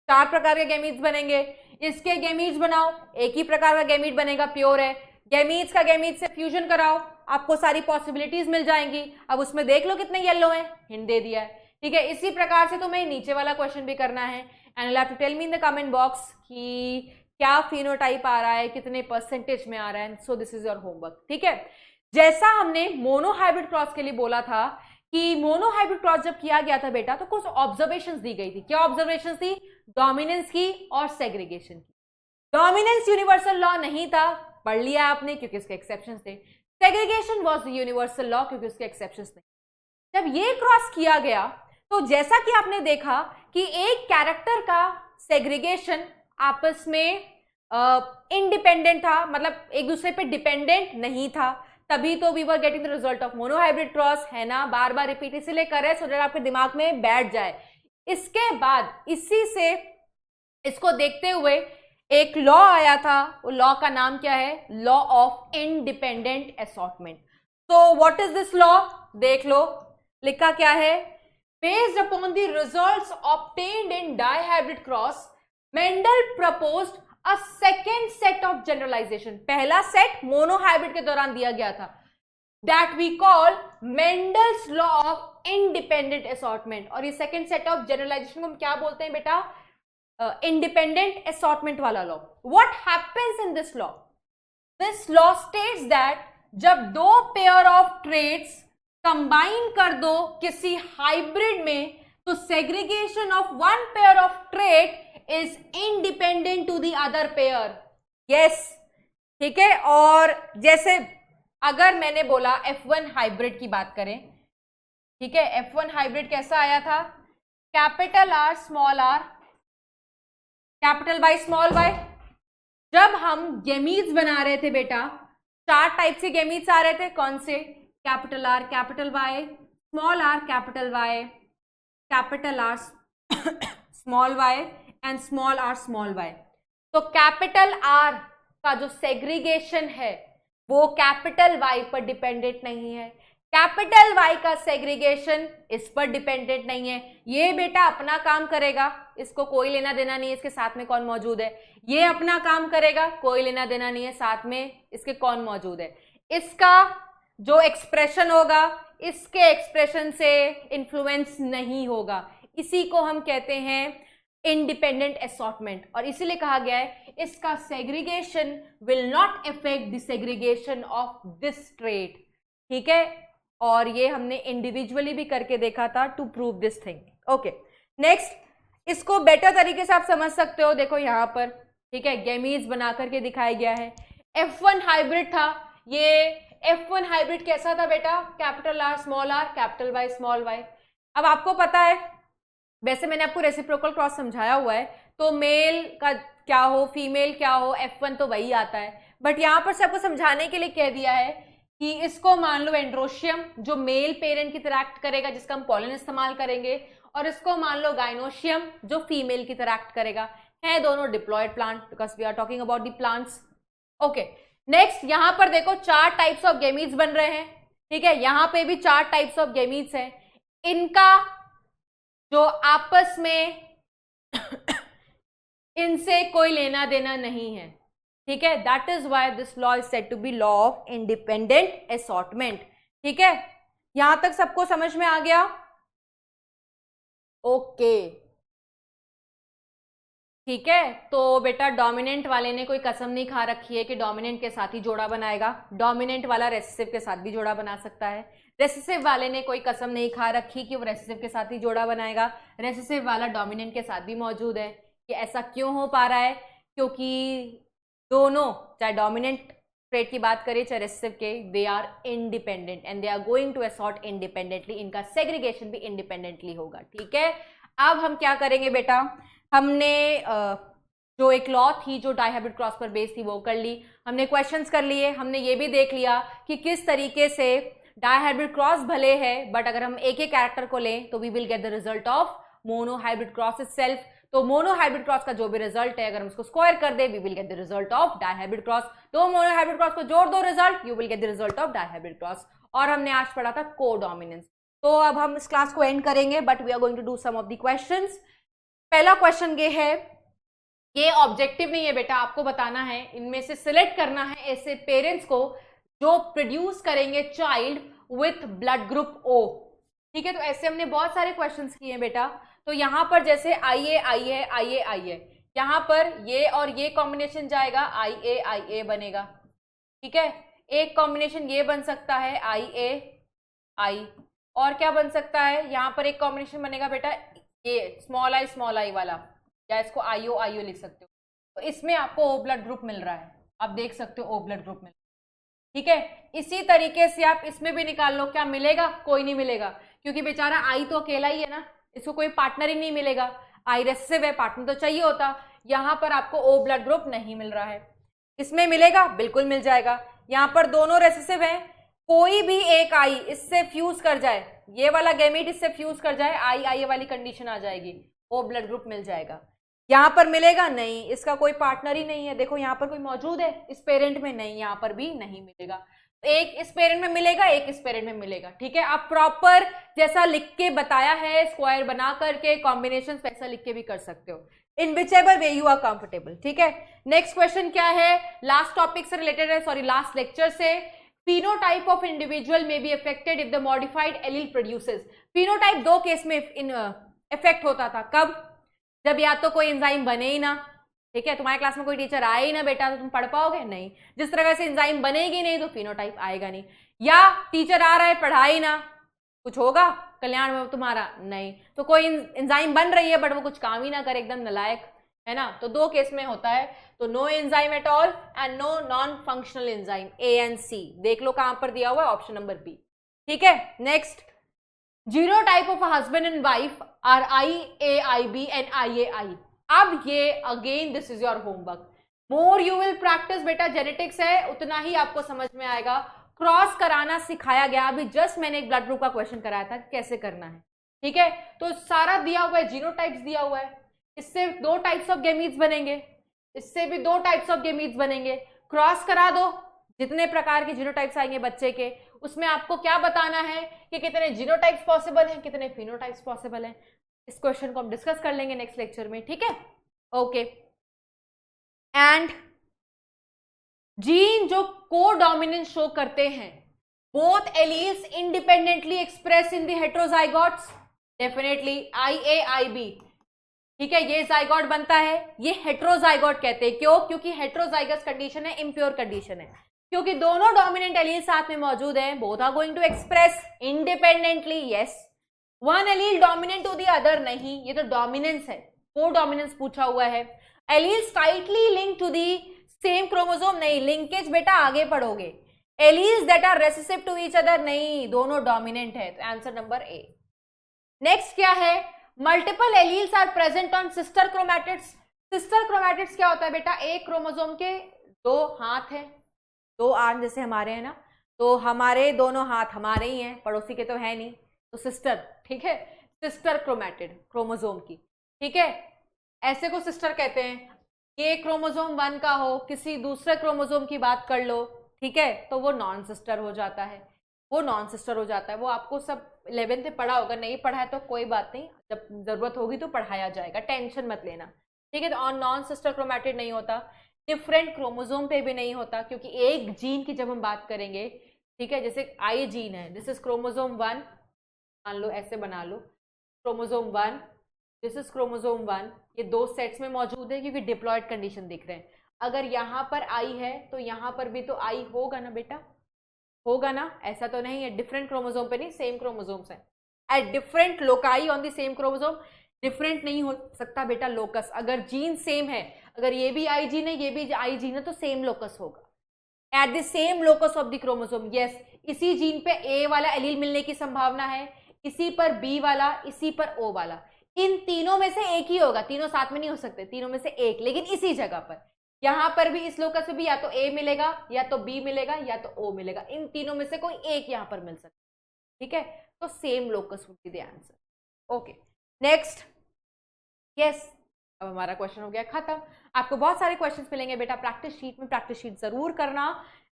4 प्रकार के गेमीट्स बनेंगे, इसके गेमीट्स बनाओ, एक ही प्रकार का गेमीट बनेगा, प्योर है, गेमीट्स का गेमीट से फ्यूजन कराओ, आपको सारी पॉसिबिलिटीज मिल जाएंगी। अब उसमें देख लो कितने येलो हैं, हिंट दे दिया है। ठीक है, इसी प्रकार से तुम्हें नीचे वाला क्वेश्चन भी करना है, and you have to tell me in the comment box कि क्या फिनोटाइप आ रहा है, कितने परसेंटेज में आ रहा है। So this is your homework. ठीक है, जैसा हमने मोनोहाइब्रिड क्रॉस के लिए बोला था कि मोनोहाइब्रिड क्रॉस जब किया गया था बेटा, तो कुछ ऑब्जर्वेशंस दी गई थी। क्या ऑब्जर्वेशंस थी, डोमिनेंस की और सेग्रीगेशन की। डोमिनेंस यूनिवर्सल लॉ नहीं था, पढ़ लिया आपने क्योंकि उसके एक्सेप्शंस थे। Segregation was the universal law क्योंकि उसके एक्सेप्शंस थे। जब ये क्रॉस किया गया तो जैसा कि आपने देखा कि एक कैरेक्टर का सेग्रीगेशन आपस में इंडिपेंडेंट था, मतलब एक दूसरे पे डिपेंडेंट नहीं था, तभी तो we were getting the result of monohybrid cross, है ना। बार बार रिपीट इसलिए करे सो दैट आपके दिमाग में बैठ जाए। इसके बाद इसी से इसको देखते हुए एक लॉ आया था, वो लॉ का नाम क्या है, लॉ ऑफ इंडिपेंडेंट असॉर्टमेंट। तो व्हाट इज दिस लॉ, देख लो लिखा क्या है, based upon the results obtained in dihybrid cross Mendel proposed a second set of generalisation. पहला सेट मोनोहाइब्रिड के दौरान दिया गया था, that we call Mendel's law of independent assortment. और ये सेकेंड सेट ऑफ जनरलाइजेशन को हम क्या बोलते हैं बेटा, इंडिपेंडेंट असॉर्टमेंट वाला law. What happens in this law, this law states that जब दो पेयर ऑफ ट्रेड्स कंबाइन कर दो किसी हाइब्रिड में, तो segregation of one pair of trade is independent to the other pair। yes, ठीक है। और जैसे अगर मैंने बोला F1 हाइब्रिड की बात करें, ठीक है, F1 हाइब्रिड कैसा आया था, capital R small r capital Y small y। जब हम गेमीट्स बना रहे थे बेटा, 4 टाइप से गेमीट्स आ रहे थे, कौन से, capital R capital Y small r capital Y capital R small y and small r small y। तो कैपिटल R का जो सेग्रीगेशन है वो कैपिटल Y पर डिपेंडेंट नहीं है, कैपिटल Y का सेग्रीगेशन इस पर डिपेंडेंट नहीं है। ये बेटा अपना काम करेगा, इसको कोई लेना देना नहीं है इसके साथ में कौन मौजूद है, ये अपना काम करेगा, कोई लेना देना नहीं है साथ में इसके कौन मौजूद है। इसका जो एक्सप्रेशन होगा इसके एक्सप्रेशन से इन्फ्लुएंस नहीं होगा, इसी को हम कहते हैं इंडिपेंडेंट असॉर्टमेंट। और इसीलिए कहा गया है इसका segregation will not affect the segregation of this trait. ठीक है, और ये हमने इंडिविजुअली भी करके देखा था to prove this thing. Okay, next, इसको बेटर तरीके से आप समझ सकते हो, देखो यहां पर, ठीक है, गेमीट्स बना करके दिखाया गया है। F1 हाइब्रिड था, ये F1 हाइब्रिड कैसा था बेटा, capital R small r capital Y small y। अब आपको पता है, वैसे मैंने आपको रेसिप्रोकल क्रॉस समझाया हुआ है, तो मेल का क्या हो फीमेल क्या हो F1 तो वही आता है, बट यहां पर से आपको समझाने के लिए कह दिया है कि इसको मान लो एंड्रोशियम जो मेल पेरेंट की तरह एक्ट करेगा जिसका हम पॉलन इस्तेमाल करेंगे, और इसको मान लो गाइनोशियम जो फीमेल की तरह एक्ट करेगा। है दोनों diploid plant because we are talking about the plants. Okay, next यहां पर देखो 4 टाइप्स ऑफ गेमीट्स बन रहे हैं, ठीक है, यहां पे भी 4 टाइप्स ऑफ गेमीट्स हैं, इनका जो आपस में इनसे कोई लेना देना नहीं है, ठीक है, that is why this law is said to be law of independent assortment, ठीक है, यहां तक सबको समझ में आ गया? ओके, ठीक है, तो बेटा डोमिनेंट वाले ने कोई कसम नहीं खा रखी है कि डोमिनेंट के साथ ही जोड़ा बनाएगा, डोमिनेंट वाला रेसेसिव के साथ भी जोड़ा बना सकता है, रेसेसिव वाले ने कोई कसम नहीं खा रखी कि वो रेसेसिव के साथ ही जोड़ा बनाएगा, रेसेसिव वाला डोमिनेंट के साथ भी मौजूद है। कि ऐसा क्यों हो पा रहा है? क्योंकि दोनों, चाहे डोमिनेंट ट्रेट की बात करें चाहे रेसेसिव के, they are independent and they are going to assort independently, इनका सेग्रीगेशन भी इंडिपेंडेंटली होगा, ठीक है। अब हम क्या करेंगे बेटा, हमने जो एक लॉ थी जो डाइहाइब्रिड क्रॉस पर बेस्ड थी वो कर ली, हमने क्वेश्चंस कर लिए, हमने ये भी देख लिया कि किस तरीके से डाइहाइब्रिड क्रॉस भले है बट अगर हम एक एक कैरेक्टर को लें तो we will get the result of monohybrid cross itself. तो मोनोहाइब्रिड क्रॉस का जो भी रिजल्ट है अगर हम उसको स्क्वायर कर दे we will get the result of dihybrid cross. दो मोनोहाइब्रिड क्रॉस को जोड़ दो result, you will get the result of dihybrid cross. और हमने आज पढ़ा था कोडोमिनेंस। तो अब हम इस क्लास को एंड करेंगे but we are going to do some of the questions. पहला क्वेश्चन ये है, ये ऑब्जेक्टिव नहीं है बेटा, आपको बताना है इनमें से सिलेक्ट करना है ऐसे पेरेंट्स को जो प्रोड्यूस करेंगे child with blood group O, ठीक है। तो ऐसे हमने बहुत सारे क्वेश्चंस किए हैं बेटा। तो यहां पर जैसे आई ए यहां पर ये और ये कॉम्बिनेशन जाएगा, आई ए बनेगा, ठीक है। एक कॉम्बिनेशन ये बन सकता है आई ए आई, और क्या बन सकता है यहां पर एक कॉम्बिनेशन बनेगा बेटा ये स्मॉल आई वाला, या इसको आईओ लिख सकते हो। तो इसमें आपको ओ ब्लड ग्रुप मिल रहा है, आप देख सकते हो ओ ब्लड ग्रुप मिल रहा है, ठीक है। इसी तरीके से आप इसमें भी निकाल लो, क्या मिलेगा? कोई नहीं मिलेगा, क्योंकि बेचारा आई तो अकेला ही है ना, इसको कोई पार्टनर ही नहीं मिलेगा। आई रेसेसिव है, पार्टनर तो चाहिए होता। यहां पर आपको ओ ब्लड ग्रुप नहीं मिल रहा है, इसमें मिलेगा, बिल्कुल मिल जाएगा। यहां पर दोनों रेसेसिव है, कोई भी एक आई इससे फ्यूज कर जाए, ये वाला गैमीट इससे फ्यूज कर जाए, आई वाली कंडीशन आ जाएगी, ओ ब्लड ग्रुप मिल जाएगा। यहां पर मिलेगा नहीं, इसका कोई पार्टनर ही नहीं है। देखो यहां पर कोई मौजूद है इस पेरेंट में, नहीं, यहां पर भी नहीं मिलेगा। एक इस पेरेंट में मिलेगा, एक इस पेरेंट में मिलेगा, ठीक है। आप प्रॉपर जैसा लिख के बताया है स्क्वायर बना करके कॉम्बिनेशन वैसा लिख के भी कर सकते हो, in which ever way you are comfortable, ठीक है। नेक्स्ट क्वेश्चन क्या है, लास्ट टॉपिक से रिलेटेड है, सॉरी लास्ट लेक्चर से। phenotype of individual may be affected if the modified allele produces। phenotype दो केस में इफेक्ट होता था, कब? जब या तो कोई एंजाइम बने ही ना, ठीक है, तुम्हारे क्लास में कोई टीचर आए ही ना बेटा तो तुम पढ़ पाओगे नहीं, जिस तरह से एंजाइम बनेगी नहीं तो फिनोटाइप आएगा नहीं, या टीचर आ रहा है पढ़ा ही ना, कुछ होगा कल्याण में तुम्हारा? नहीं। तो कोई एंजाइम बन रही है बट वो कुछ काम ही ना करे, एकदम नालायक है ना। तो दो केस में होता है, तो no enzyme at all and no non functional enzyme, A and C. देख लो कहां पर दिया हुआ है, ऑप्शन नंबर बी, ठीक है। Next, genotype of husband and wife are IAIB and IAI। अब ये again this is your homework, more you will practise बेटा, जेनेटिक्स है उतना ही आपको समझ में आएगा। क्रॉस कराना सिखाया गया, अभी जस्ट मैंने एक ब्लड ग्रुप का क्वेश्चन कराया था कैसे करना है, ठीक है। तो सारा दिया हुआ है, जीनोटाइप्स दिया हुआ है, इससे 2 टाइप्स ऑफ गेमीट्स बनेंगे, इससे भी 2 टाइप्स ऑफ गेमीट्स बनेंगे। क्रॉस करा दो, जितने प्रकार के जीनोटाइप्स आएंगे बच्चे के, उसमें आपको क्या बताना है कि कितने जीनोटाइप्स पॉसिबल हैं, कितने फिनोटाइप्स पॉसिबल हैं। इस क्वेश्चन को हम डिस्कस कर लेंगे नेक्स्ट लेक्चर में, ठीक है, ओके। एंड जीन जो कोडोमिनेंस शो करते हैं, both alleles independently express in the heterozygotes, definitely IAIB, ठीक है। ये जाइगोट बनता है, ये हेटेरोजाइगोट कहते हैं, क्यों? क्योंकि हेटेरोजाइगस कंडीशन है, इम्प्योर कंडीशन है, क्योंकि दोनों डोमिनेंट एलील साथ में मौजूद हैं, both are going to express independently, yes. One allele dominant to the other नहीं, ये तो डोमिनेंस है, कोडोमिनेंस पूछा हुआ है। Alleles tightly link to the same chromosome नहीं, लिंकेज बेटा आगे पढ़ोगे। Alleles that are recessive to each other नहीं, दोनों डोमिनेंट है, तो आंसर नंबर ए। नेक्स्ट क्या है, multiple alleles are present on sister chromatids. Sister chromatids क्या होता है बेटा, एक क्रोमोसोम के 2 हाथ हैं, 2 आर्म जैसे हमारे हैं ना, तो हमारे दोनों हाथ हमारे ही हैं, पड़ोसी के तो है नहीं, तो सिस्टर, ठीक है, सिस्टर क्रोमैटिड क्रोमोसोम की, ठीक है, ऐसे को सिस्टर कहते हैं। ये क्रोमोसोम 1 का हो, किसी दूसरे क्रोमोसोम की बात कर लो, ठीक है, तो वो नॉन सिस्टर हो जाता है, वो नॉन सिस्टर हो जाता है। वो आपको सब 11th में पढ़ा होगा, नहीं पढ़ा है तो कोई बात नहीं, जब जरूरत होगी तो पढ़ाया जाएगा, टेंशन मत लेना, ठीक है। तो नॉन सिस्टर क्रोमैटिड नहीं होता, डिफरेंट क्रोमोसोम पे भी नहीं होता, क्योंकि एक जीन की जब हम बात करेंगे, ठीक है, जैसे आई जीन है, दिस इज क्रोमोसोम 1, मान लो ऐसे बना लो, क्रोमोसोम 1, दिस इज क्रोमोसोम 1, ये दो सेट्स में मौजूद है क्योंकि डिप्लॉयड कंडीशन दिख रहे हैं। अगर यहाँ पर आई है तो यहाँ पर भी तो आई होगा ना बेटा, होगा ना, ऐसा तो नहीं है डिफरेंट क्रोमोसोम पे नहीं, सेम क्रोमोसोम्स है, at different loci on the same chromosome, different नहीं हो सकता बेटा लोकस। अगर जीन सेम है, अगर ये भी आई जीन है, ये भी आई जीन है, तो सेम लोकस होगा at the same locus of the chromosome. Yes, इसी जीन पे ए वाला एलील मिलने की संभावना है, इसी पर बी वाला, इसी पर ओ वाला, इन तीनों में से एक ही होगा, तीनों साथ में नहीं हो सकते, तीनों में से एक, लेकिन इसी जगह पर, यहां पर भी इस लोकस में भी या तो ए मिलेगा, या तो बी मिलेगा, या तो ओ मिलेगा, इन तीनों में से कोई एक यहां पर मिल सकता है, ठीक है। तो same locus would be the answer. Okay, next, yes, अब हमारा क्वेश्चन हो गया खत्म। आपको बहुत सारे क्वेश्चंस मिलेंगे बेटा प्रैक्टिस शीट में, प्रैक्टिस शीट जरूर करना,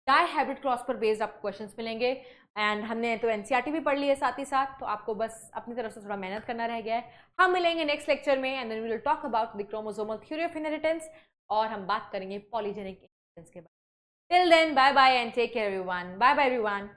डाई हाइब्रिड क्रॉस पर बेस्ड आपको क्वेश्चंस मिलेंगे। एंड हमने तो एनसीईआरटी भी पढ़ ली है साथ ही साथ, तो आपको बस अपनी तरफ से थोड़ा मेहनत करना रह गया है। हम मिलेंगे नेक्स्ट लेक्चर में, and then we will talk about the chromosomal theory of inheritance, और हम बात करेंगे पॉलीजेनिक इनहेरिटेंस के बारे में। Till then, bye bye and take care everyone, bye bye everyone.